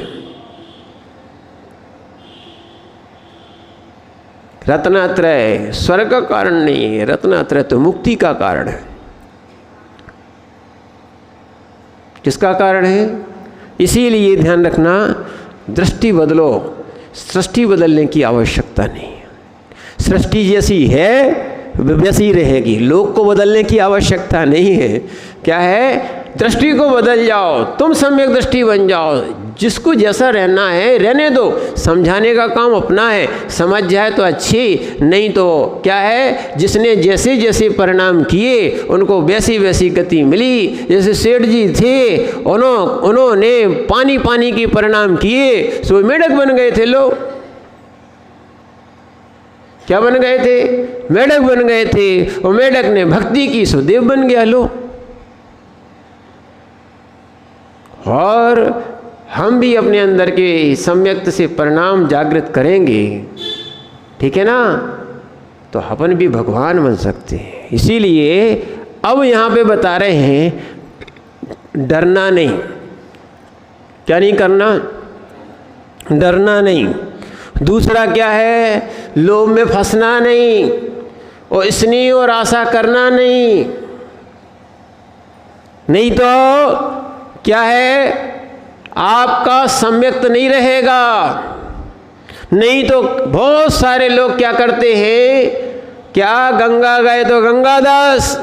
रत्नात्रय स्वर्ग का कारण नहीं है, रत्नात्रय तो मुक्ति का कारण है। किसका कारण है? इसीलिए ध्यान रखना, दृष्टि बदलो। सृष्टि बदलने की आवश्यकता नहीं है। सृष्टि जैसी है वैसी रहेगी। लोक को बदलने की आवश्यकता नहीं है। क्या है? दृष्टि को बदल जाओ, तुम सम्यक दृष्टि बन जाओ। जिसको जैसा रहना है रहने दो, समझाने का काम अपना है। समझ जाए तो अच्छी, नहीं तो क्या है, जिसने जैसे जैसे परिणाम किए उनको वैसी वैसी गति मिली। जैसे सेठ जी थे, उन्होंने पानी की परिणाम किए, सो मेढक बन गए थे। लोग क्या बन गए थे? मेढक बन गए थे। और मेढक ने भक्ति की, सो देव बन गया। लो, और हम भी अपने अंदर के सम्यक्त से परिणाम जागृत करेंगे, ठीक है ना, तो अपन भी भगवान बन सकते हैं। इसीलिए अब यहाँ पे बता रहे हैं डरना नहीं। क्या नहीं करना? डरना नहीं। दूसरा क्या है? लोभ में फंसना नहीं और स्नेह और आशा करना नहीं। नहीं तो क्या है? आपका सम्यक्त नहीं रहेगा। नहीं तो बहुत सारे लोग क्या करते हैं, क्या गंगा गए तो गंगादास,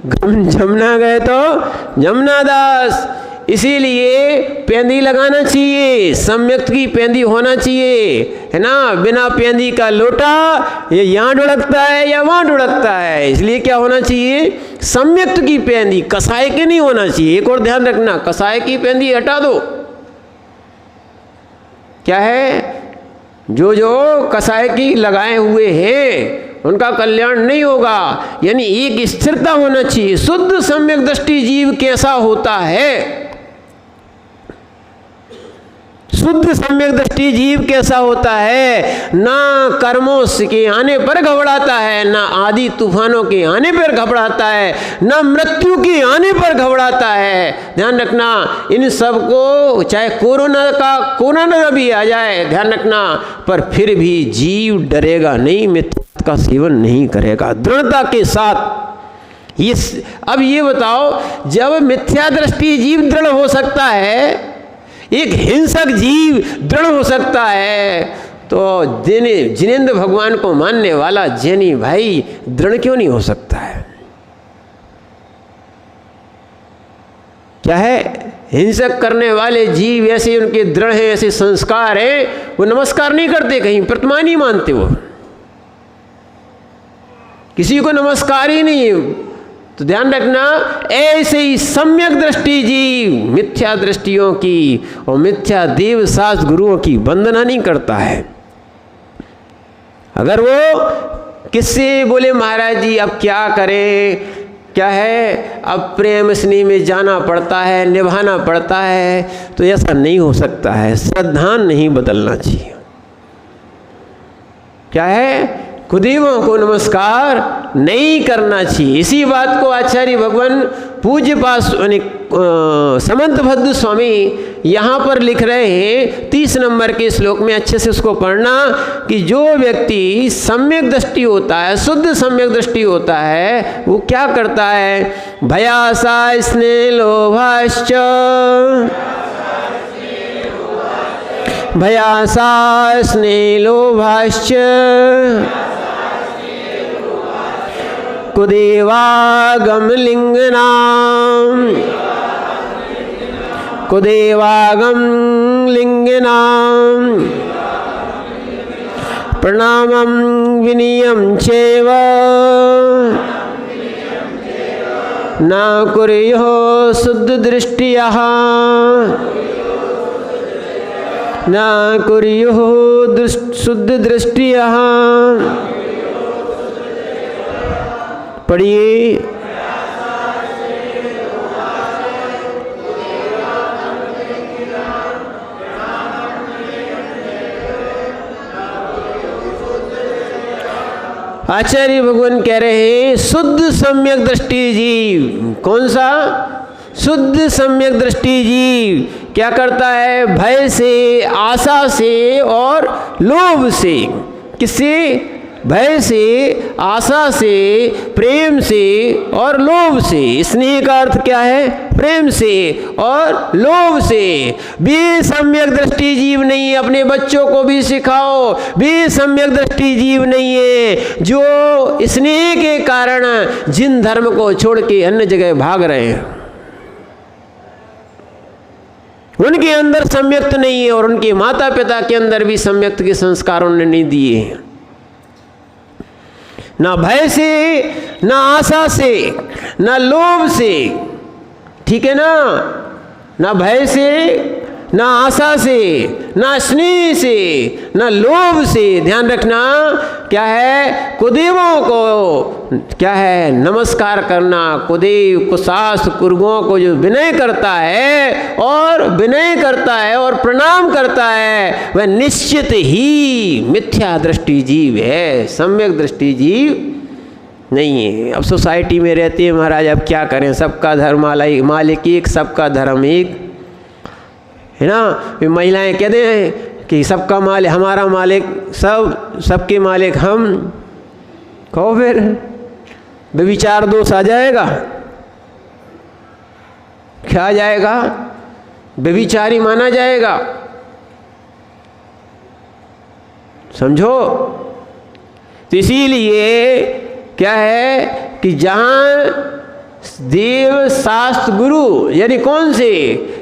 जमुना गए तो जमुनादास। इसीलिए पेंदी लगाना चाहिए, सम्यक्त की पेंदी होना चाहिए, है ना। बिना पेंदी का लोटा ये यहाँ ढुड़कता है या वहाँ ढुड़कता है। इसलिए क्या होना चाहिए? सम्यक्त की पेंदी, कसाय के नहीं होना चाहिए। एक और ध्यान रखना, कसाय की पेंदी हटा दो। क्या है? जो जो कसाय की लगाए हुए हैं उनका कल्याण नहीं होगा। यानी एक स्थिरता होना चाहिए। शुद्ध सम्यक दृष्टि जीव कैसा होता है? शुद्ध सम्यक दृष्टि जीव कैसा होता है? ना कर्मों के आने पर घबराता है, ना आदि तूफानों के आने पर घबराता है, ना मृत्यु के आने पर घबराता है। ध्यान रखना, इन सब को चाहे कोरोना भी आ जाए, ध्यान रखना, पर फिर भी जीव डरेगा नहीं, मिथ्या का सेवन नहीं करेगा, दृढ़ता के साथ। अब ये बताओ, जब मिथ्या दृष्टि जीव दृढ़ हो सकता है, एक हिंसक जीव दृढ़ हो सकता है, तो जिनेंद्र भगवान को मानने वाला जैनी भाई दृढ़ क्यों नहीं हो सकता है? क्या है? हिंसक करने वाले जीव ऐसे उनके दृढ़ हैं, ऐसे संस्कार हैं, वो नमस्कार नहीं करते, कहीं प्रतिमा नहीं मानते, वो किसी को नमस्कार ही नहीं। तो ध्यान रखना, ऐसे ही सम्यक दृष्टि जीव मिथ्या दृष्टियों की और मिथ्या देव शास्त्र गुरुओं की वंदना नहीं करता है। अगर वो किससे बोले महाराज जी अब क्या करें, क्या है, अब प्रेम स्नेह में जाना पड़ता है, निभाना पड़ता है, तो ऐसा नहीं हो सकता है। श्रद्धा नहीं बदलना चाहिए। क्या है? कुदेवों को नमस्कार नहीं करना चाहिए। इसी बात को आचार्य भगवान पूज्य पास समंत भद्र स्वामी यहाँ पर लिख रहे हैं 30 नंबर के श्लोक में। अच्छे से उसको पढ़ना कि जो व्यक्ति सम्यक दृष्टि होता है, शुद्ध सम्यक दृष्टि होता है, वो क्या करता है? भयासा स्नेह लोभाश्च, भयासा स्नेह लोभाश्च कुदेवागम लिंगनाम, कुदेवागम लिंगनाम प्रणामं विनियम चैव न कुर्युः शुद्ध दृष्टियः, न कुर्युः शुद्ध दृष्टियः। पढ़िए। आचार्य भगवान कह रहे हैं शुद्ध सम्यक दृष्टि जीव। कौन सा? शुद्ध सम्यक दृष्टि जीव क्या करता है? भय से, आशा से और लोभ से। किससे? भय से, आशा से, प्रेम से और लोभ से। स्नेह का अर्थ क्या है? प्रेम से और लोभ से। भी सम्यक दृष्टि जीव नहीं है। अपने बच्चों को भी सिखाओ, भी सम्यक दृष्टि जीव नहीं है, जो स्नेह के कारण जिन धर्म को छोड़ के अन्य जगह भाग रहे हैं, उनके अंदर सम्यक्त नहीं है और उनके माता पिता के अंदर भी सम्यक्त के संस्कार उन्होंने नहीं दिए हैं। ना भय से, ना आशा से, ना लोभ से, ठीक है ना, ना भय से, ना आशा से, ना स्नेह से, ना लोभ से। ध्यान रखना क्या है? कुदेवों को क्या है? नमस्कार करना। कुदेव, कुशास्त्र, कुर्गों को जो विनय करता है और विनय करता है और प्रणाम करता है, वह निश्चित ही मिथ्या दृष्टि जीव है। सम्यक दृष्टि जीव नहीं है। अब सोसाइटी में रहते हैं महाराज, अब क्या करें, सबका धर्म मालिक एक, सबका धर्म एक, है ना। महिलाएं कहते हैं कि सबका मालिक हमारा मालिक, सबके मालिक हम। कहो फिर व्यभिचार दोष आ जाएगा, क्या आ जाएगा, व्यभिचारी माना जाएगा, समझो। तो इसीलिए क्या है कि जहाँ देव शास्त्र गुरु यानी कौन से,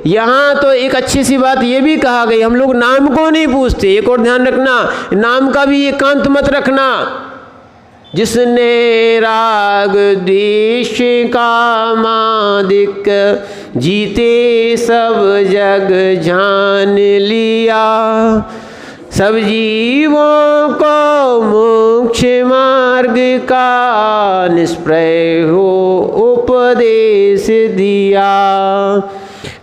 यहाँ तो एक अच्छी सी बात ये भी कहा गई, हम लोग नाम को नहीं पूछते। एक और ध्यान रखना, नाम का भी एकांत मत रखना। जिसने राग द्वेष कामादिक जीते सब जग जान लिया, सब जीवों को मोक्ष मार्ग का निष्प्रय हो उपदेश दिया।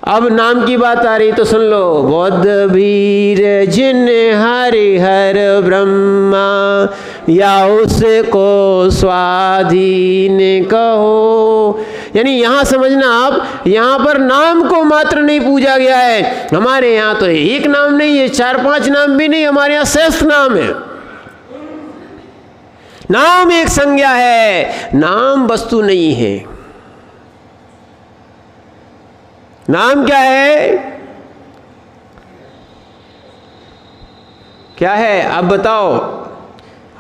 अब नाम की बात आ रही तो सुन लो। बौद्ध वीर जिन हरिहर ब्रह्मा, या उसको स्वाधीन कहो। यानी यहाँ समझना आप, यहाँ पर नाम को मात्र नहीं पूजा गया है। हमारे यहाँ तो एक नाम नहीं है, 4-5 नाम भी नहीं, हमारे यहाँ श्रेष्ठ नाम है। नाम एक संज्ञा है, नाम वस्तु नहीं है। नाम क्या है, क्या है आप बताओ,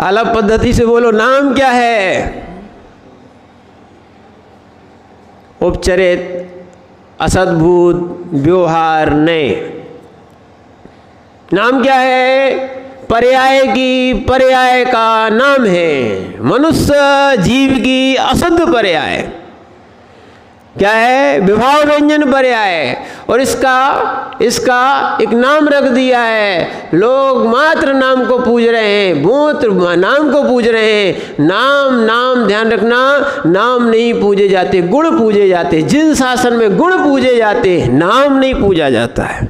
अलग पद्धति से बोलो, नाम क्या है। उपचरित, असद्भुत, व्यवहार नए। नाम क्या है, पर्याय की, पर्याय का नाम है। मनुष्य जीव की अशुद्ध पर्याय क्या है, विभाव व्यंजन पर्याय, और इसका एक नाम रख दिया है। लोग मात्र नाम को पूज रहे हैं, मूत्र नाम को पूज रहे हैं। नाम ध्यान रखना, नाम नहीं पूजे जाते, गुण पूजे जाते। जिन शासन में गुण पूजे जाते, नाम नहीं पूजा जाता है।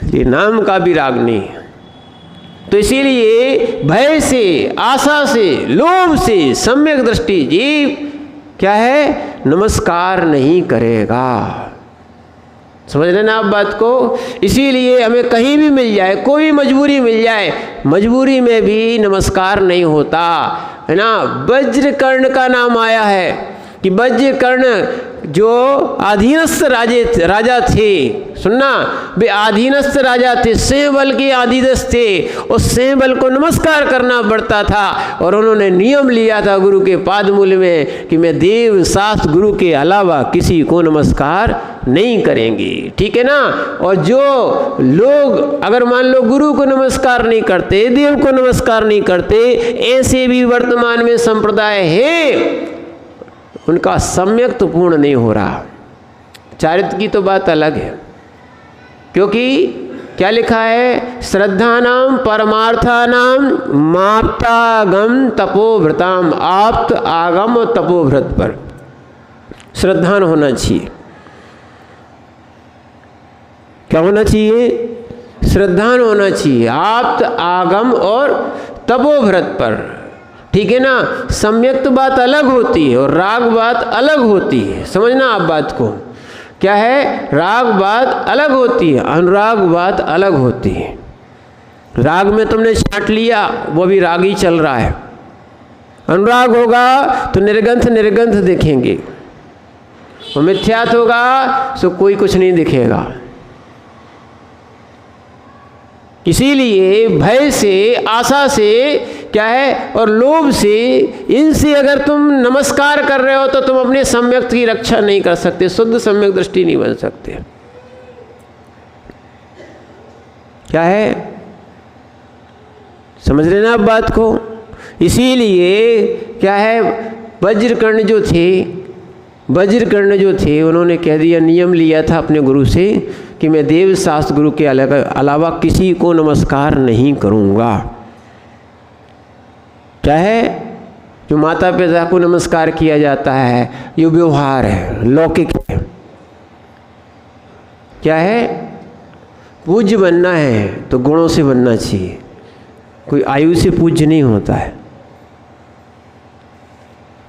ये नाम का भी राग नहीं है। तो इसीलिए भय से, आशा से, लोभ से सम्यक दृष्टि जीव क्या है, नमस्कार नहीं करेगा। समझ रहे ना आप बात को। इसीलिए हमें कहीं भी मिल जाए, कोई मजबूरी मिल जाए, मजबूरी में भी नमस्कार नहीं होता, है ना। वज्रकर्ण का नाम आया है कि वज्रकर्ण जो अधीनस्थ राजा थे, सुनना, वे अधीनस्थ राजा थे, सिंह बल के अधीनस्थ थे। उस सिंह बल को नमस्कार करना पड़ता था, और उन्होंने नियम लिया था गुरु के पादमूल में कि मैं देव शास्त्र गुरु के अलावा किसी को नमस्कार नहीं करेंगे, ठीक है ना। और जो लोग अगर मान लो गुरु को नमस्कार नहीं करते, देव को नमस्कार नहीं करते, ऐसे भी वर्तमान में संप्रदाय है, उनका सम्यक तो पूर्ण नहीं हो रहा। चारित्र की तो बात अलग है, क्योंकि क्या लिखा है, श्रद्धानाम परमार्थानाम माप्तागम तपोव्रताम। आप्त, आगम और तपोव्रत पर श्रद्धान होना चाहिए। क्या होना चाहिए, श्रद्धान होना चाहिए, आप्त, आगम और तपोव्रत पर, ठीक है ना। सम्यक तो बात अलग होती है और राग बात अलग होती है, समझना आप बात को। क्या है, राग बात अलग होती है, अनुराग बात अलग होती है। राग में तुमने छांट लिया, वो भी राग ही चल रहा है। अनुराग होगा तो निर्गंथ दिखेंगे, और मिथ्यात होगा तो कोई कुछ नहीं दिखेगा। इसीलिए भय से, आशा से क्या है, और लोभ से, इनसे अगर तुम नमस्कार कर रहे हो तो तुम अपने सम्यक की रक्षा नहीं कर सकते, शुद्ध सम्यक दृष्टि नहीं बन सकते। क्या है, समझ रहे ना आप बात को। इसीलिए क्या है, वज्रकर्ण जो थे उन्होंने कह दिया, नियम लिया था अपने गुरु से कि मैं देव शास्त्र गुरु के अलावा किसी को नमस्कार नहीं करूँगा। चाहे जो माता पिता को नमस्कार किया जाता है, ये व्यवहार है, लौकिक है। क्या है, पूज्य बनना है तो गुणों से बनना चाहिए, कोई आयु से पूज्य नहीं होता है।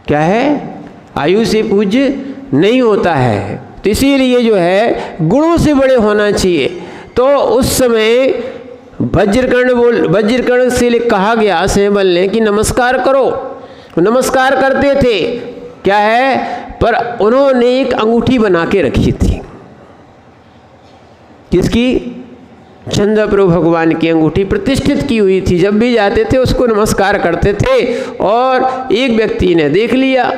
क्या है, आयु से पूज्य नहीं होता है। तो इसीलिए जो है गुणों से बड़े होना चाहिए। तो उस समय वज्रकर्ण से कहा गया सेंबल ने कि नमस्कार करो। नमस्कार करते थे, क्या है, पर उन्होंने एक अंगूठी बना के रखी थी। किसकी? चंद्रप्रभु भगवान की अंगूठी प्रतिष्ठित की हुई थी। जब भी जाते थे उसको नमस्कार करते थे। और एक व्यक्ति ने देख लिया,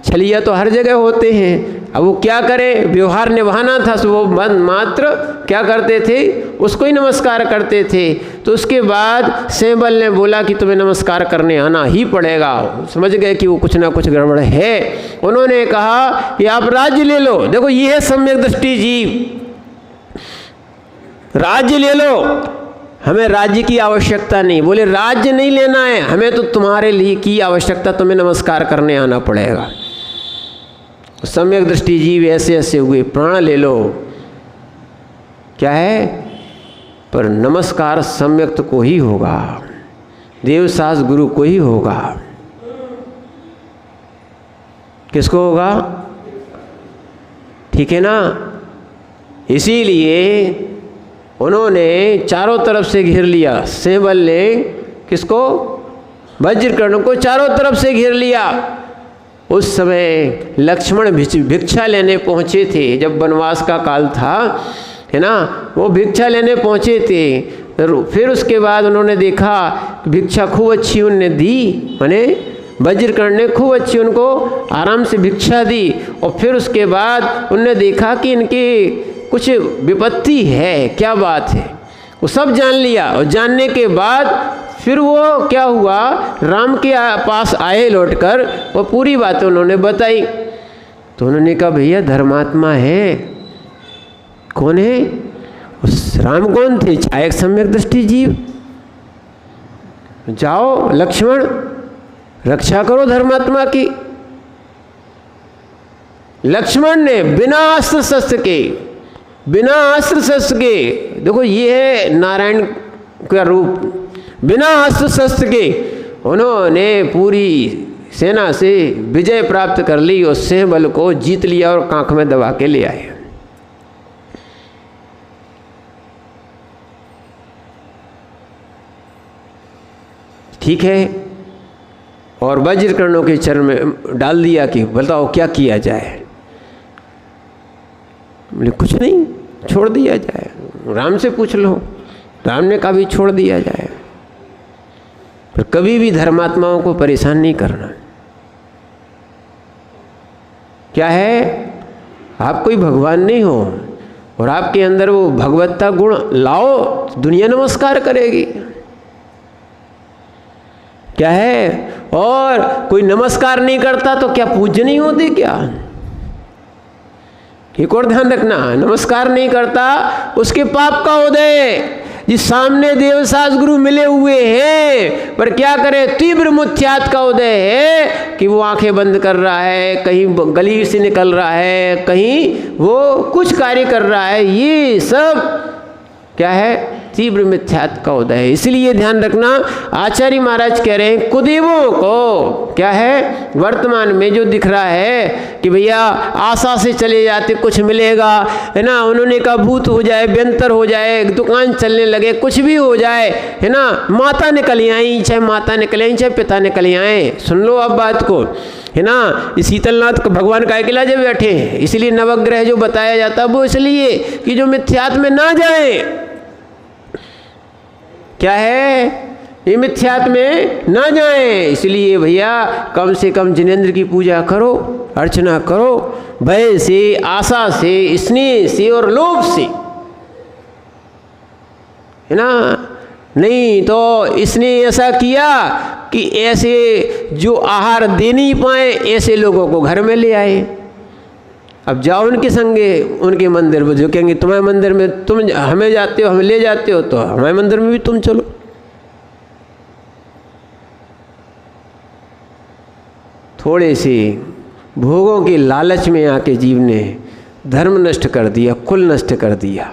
छलिया तो हर जगह होते हैं, अब वो क्या करे, व्यवहार निभाना था, तो वो मात्र क्या करते थे, उसको ही नमस्कार करते थे। तो उसके बाद सेंबल ने बोला कि तुम्हें नमस्कार करने आना ही पड़ेगा। समझ गए कि वो कुछ ना कुछ गड़बड़ है। उन्होंने कहा कि आप राज्य ले लो। देखो ये है सम्यक दृष्टि जीव, राज्य ले लो, हमें राज्य की आवश्यकता नहीं। बोले राज्य नहीं लेना है हमें, तो तुम्हारे लिए की आवश्यकता, तुम्हें नमस्कार करने आना पड़ेगा। सम्यक दृष्टि जीव ऐसे ऐसे हुए, प्राण ले लो, क्या है, पर नमस्कार सम्यक्त को ही होगा, देवसास गुरु को ही होगा। किसको होगा? ठीक है ना। इसीलिए उन्होंने चारों तरफ से घेर लिया। सेंबल ने किसको? वज्रकर्ण को चारों तरफ से घेर लिया। उस समय लक्ष्मण भिक्षा लेने पहुँचे थे, जब वनवास का काल था, है ना, वो भिक्षा लेने पहुँचे थे। फिर उसके बाद उन्होंने देखा भिक्षा खूब अच्छी उनने दी, माने वज्रकर्ण ने खूब अच्छी उनको आराम से भिक्षा दी। और फिर उसके बाद उनने देखा कि इनके कुछ विपत्ति है, क्या बात है, वो सब जान लिया। और जानने के बाद फिर वो क्या हुआ, राम के पास आए लौटकर, वो पूरी बातें उन्होंने बताई। तो उन्होंने कहा भैया धर्मात्मा है। कौन है? उस राम कौन थे? एक सम्यक दृष्टि जीव। जाओ लक्ष्मण, रक्षा करो धर्मात्मा की। लक्ष्मण ने बिना अस्त्र शस्त्र के, देखो ये है नारायण का रूप, बिना अस्त्र शस्त्र के उन्होंने पूरी सेना से विजय प्राप्त कर ली और सेंबल को जीत लिया और कांख में दबा के ले आए। ठीक है। और वज्रकर्णों के चरण में डाल दिया कि बताओ क्या किया जाए। बोले कुछ नहीं, छोड़ दिया जाए, राम से पूछ लो। राम ने कहा भी छोड़ दिया जाए, पर कभी भी धर्मात्माओं को परेशान नहीं करना। क्या है, आप कोई भगवान नहीं हो और आपके अंदर वो भगवत्ता गुण लाओ, दुनिया नमस्कार करेगी। क्या है, और कोई नमस्कार नहीं करता तो क्या पूज्य नहीं होते क्या? एक और ध्यान रखना, नमस्कार नहीं करता उसके पाप का उदय। जिस सामने देवसास गुरु मिले हुए हैं, पर क्या करे, तीव्र मुथ्यात का उदय है कि वो आंखें बंद कर रहा है, कहीं गली से निकल रहा है, कहीं वो कुछ कार्य कर रहा है। ये सब क्या है, तीव्र मिथ्यात का उदय है। इसलिए ध्यान रखना, आचार्य महाराज कह रहे हैं कुदेवों को क्या है, वर्तमान में जो दिख रहा है कि भैया आशा से चले जाते कुछ मिलेगा, है ना, उन्होंने कहा भूत हो जाए, व्यंतर हो जाए, दुकान चलने लगे, कुछ भी हो जाए, है ना, माता निकल आई, चाहे माता निकले चाहे पिता निकल आए। सुन लो अब बात को, है ना। शीतलनाथ भगवान का अकेला जब बैठे हैं, इसलिए नवग्रह जो बताया जाता है वो इसलिए कि जो मिथ्यात्व में ना जाए। क्या है, ये मिथ्यात्व में ना जाए। इसलिए भैया कम से कम जिनेंद्र की पूजा करो, अर्चना करो, भय से, आशा से, स्नेह से और लोभ से, है ना। नहीं तो इसने ऐसा किया कि ऐसे जो आहार दे नहीं पाए ऐसे लोगों को घर में ले आए। अब जाओ उनके संगे, उनके मंदिर में, जो कहेंगे तुम्हारे मंदिर में तुम हमें जाते हो, हमें ले जाते हो, तो हमारे मंदिर में भी तुम चलो। थोड़े से भोगों के लालच में आके जीव ने धर्म नष्ट कर दिया, कुल नष्ट कर दिया।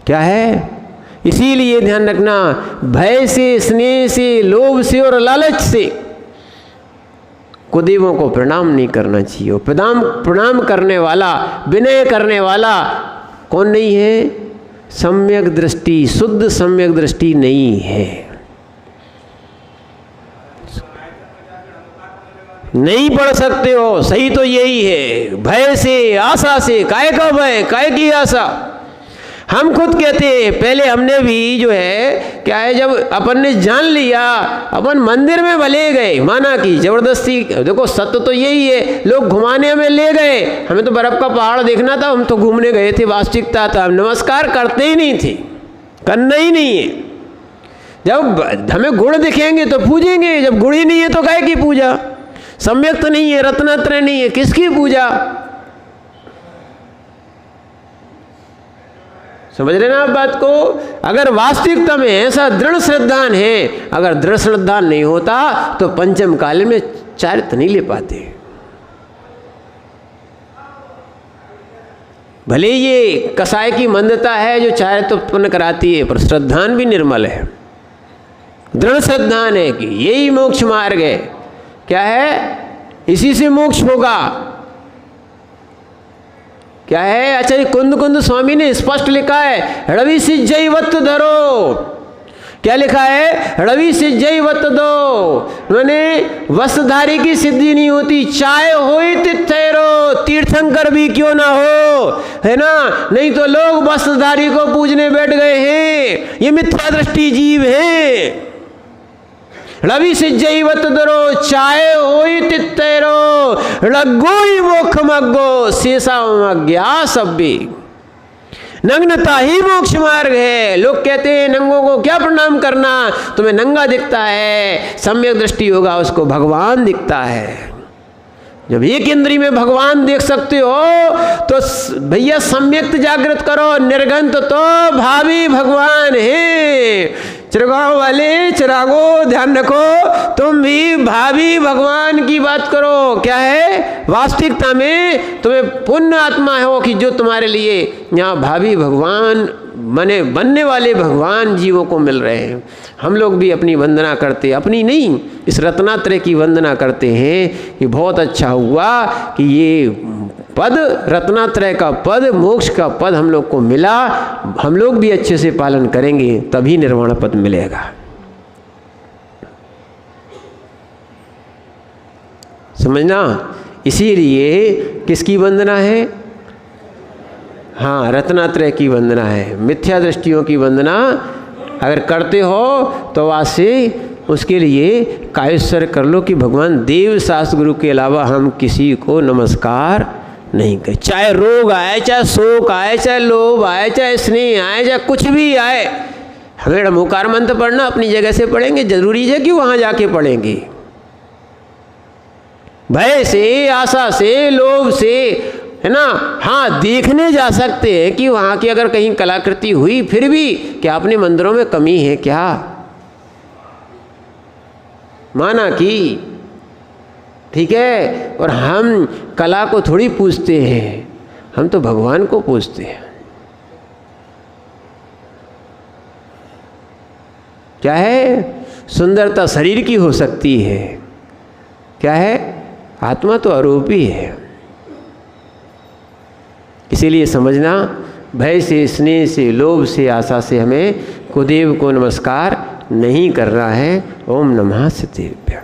क्या है, इसीलिए ध्यान रखना, भय से, स्नेह से, लोभ से और लालच से कुदेवों को प्रणाम नहीं करना चाहिए। प्रणाम करने वाला, विनय करने वाला कौन नहीं है? सम्यक दृष्टि, शुद्ध सम्यक दृष्टि नहीं है। नहीं पढ़ सकते हो, सही तो यही है। भय से, आशा से, काय का भय, काय की आशा। हम खुद कहते हैं, पहले हमने भी जो है क्या है, जब अपन ने जान लिया, अपन मंदिर में भले गए, माना कि जबरदस्ती, देखो सत्य तो यही है, लोग घुमाने में ले गए, हमें तो बर्फ का पहाड़ देखना था, हम तो घूमने गए थे, वास्तविकता था हम नमस्कार करते ही नहीं थे, करना ही नहीं है। जब हमें गुण दिखेंगे तो पूजेंगे, जब गुण ही नहीं है तो काय की पूजा? सम्यक तो नहीं है, रत्नत्रय नहीं है, किसकी पूजा? समझ रहे ना आप बात को? अगर वास्तविकता में ऐसा दृढ़ श्रद्धान है, अगर दृढ़ श्रद्धान नहीं होता तो पंचम काल में चारित्र नहीं ले पाते। भले ये कसाय की मंदता है जो चारित्र उत्पन्न कराती है, पर श्रद्धान भी निर्मल है, दृढ़ श्रद्धान है कि यही मोक्ष मार्ग है। क्या है? इसी से मोक्ष होगा। क्या है? आचार्य कुंद स्वामी ने स्पष्ट लिखा है, रवि सिज्जैवत धरो। क्या लिखा है? रवि सिज्जैवत दो। उन्होंने वस्त्रधारी की सिद्धि नहीं होती, चाहे होई तीर्थेरो, तीर्थंकर भी क्यों ना हो, है ना? नहीं तो लोग वस्त्रधारी को पूजने बैठ गए हैं, ये मिथ्या दृष्टि जीव हैं। रवि सिज्जैवत दरो, चाहे होई तित्तेरो, रग्गोई मोक्ष मग्गो, शेषा मज्ञा सब्बी। नग्नता ही मोक्ष मार्ग है। लोग कहते हैं नंगों को क्या प्रणाम करना, तुम्हें नंगा दिखता है, सम्यक दृष्टि होगा उसको भगवान दिखता है। जब एक इंद्री में भगवान देख सकते हो तो भैया सम्यक जागृत करो। निर्गंत तो भावी भगवान है। चिरगांव वाले चिरागो ध्यान रखो, तुम भी भावी भगवान की बात करो। क्या है? वास्तविकता में तुम्हें पुण्य आत्मा हो कि जो तुम्हारे लिए यहाँ भावी भगवान बनने वाले भगवान जीवों को मिल रहे हैं। हम लोग भी अपनी वंदना करते, अपनी नहीं, इस रत्नात्रय की वंदना करते हैं कि बहुत अच्छा हुआ कि ये पद, रत्नात्रय का पद, मोक्ष का पद हम लोग को मिला। हम लोग भी अच्छे से पालन करेंगे तभी निर्वाण पद मिलेगा। समझना? इसीलिए किसकी वंदना है? हाँ, रत्नात्रय की वंदना है। मिथ्या दृष्टियों की वंदना अगर करते हो तो वहाँ से उसके लिए कायस्वर कर लो कि भगवान देव शास्त्र गुरु के अलावा हम किसी को नमस्कार नहीं करें। चाहे रोग आए, चाहे शोक आए, चाहे लोभ आए, चाहे स्नेह आए, चाहे कुछ भी आए, हमें नमोकार मंत्र पढ़ना अपनी जगह से पढ़ेंगे। जरूरी है कि वहाँ जाके पढ़ेंगे। भय से, आशा से, लोभ से, है ना? हाँ, देखने जा सकते हैं कि वहाँ की अगर कहीं कलाकृति हुई, फिर भी क्या अपने मंदिरों में कमी है क्या? माना कि ठीक है, और हम कला को थोड़ी पूजते हैं, हम तो भगवान को पूजते हैं। क्या है? सुंदरता शरीर की हो सकती है, क्या है? आत्मा तो आरोपी है। इसीलिए समझना, भय से, स्नेह से, लोभ से, आशा से हमें कुदेव को नमस्कार नहीं करना है। ओम नमः सतेभ्यः।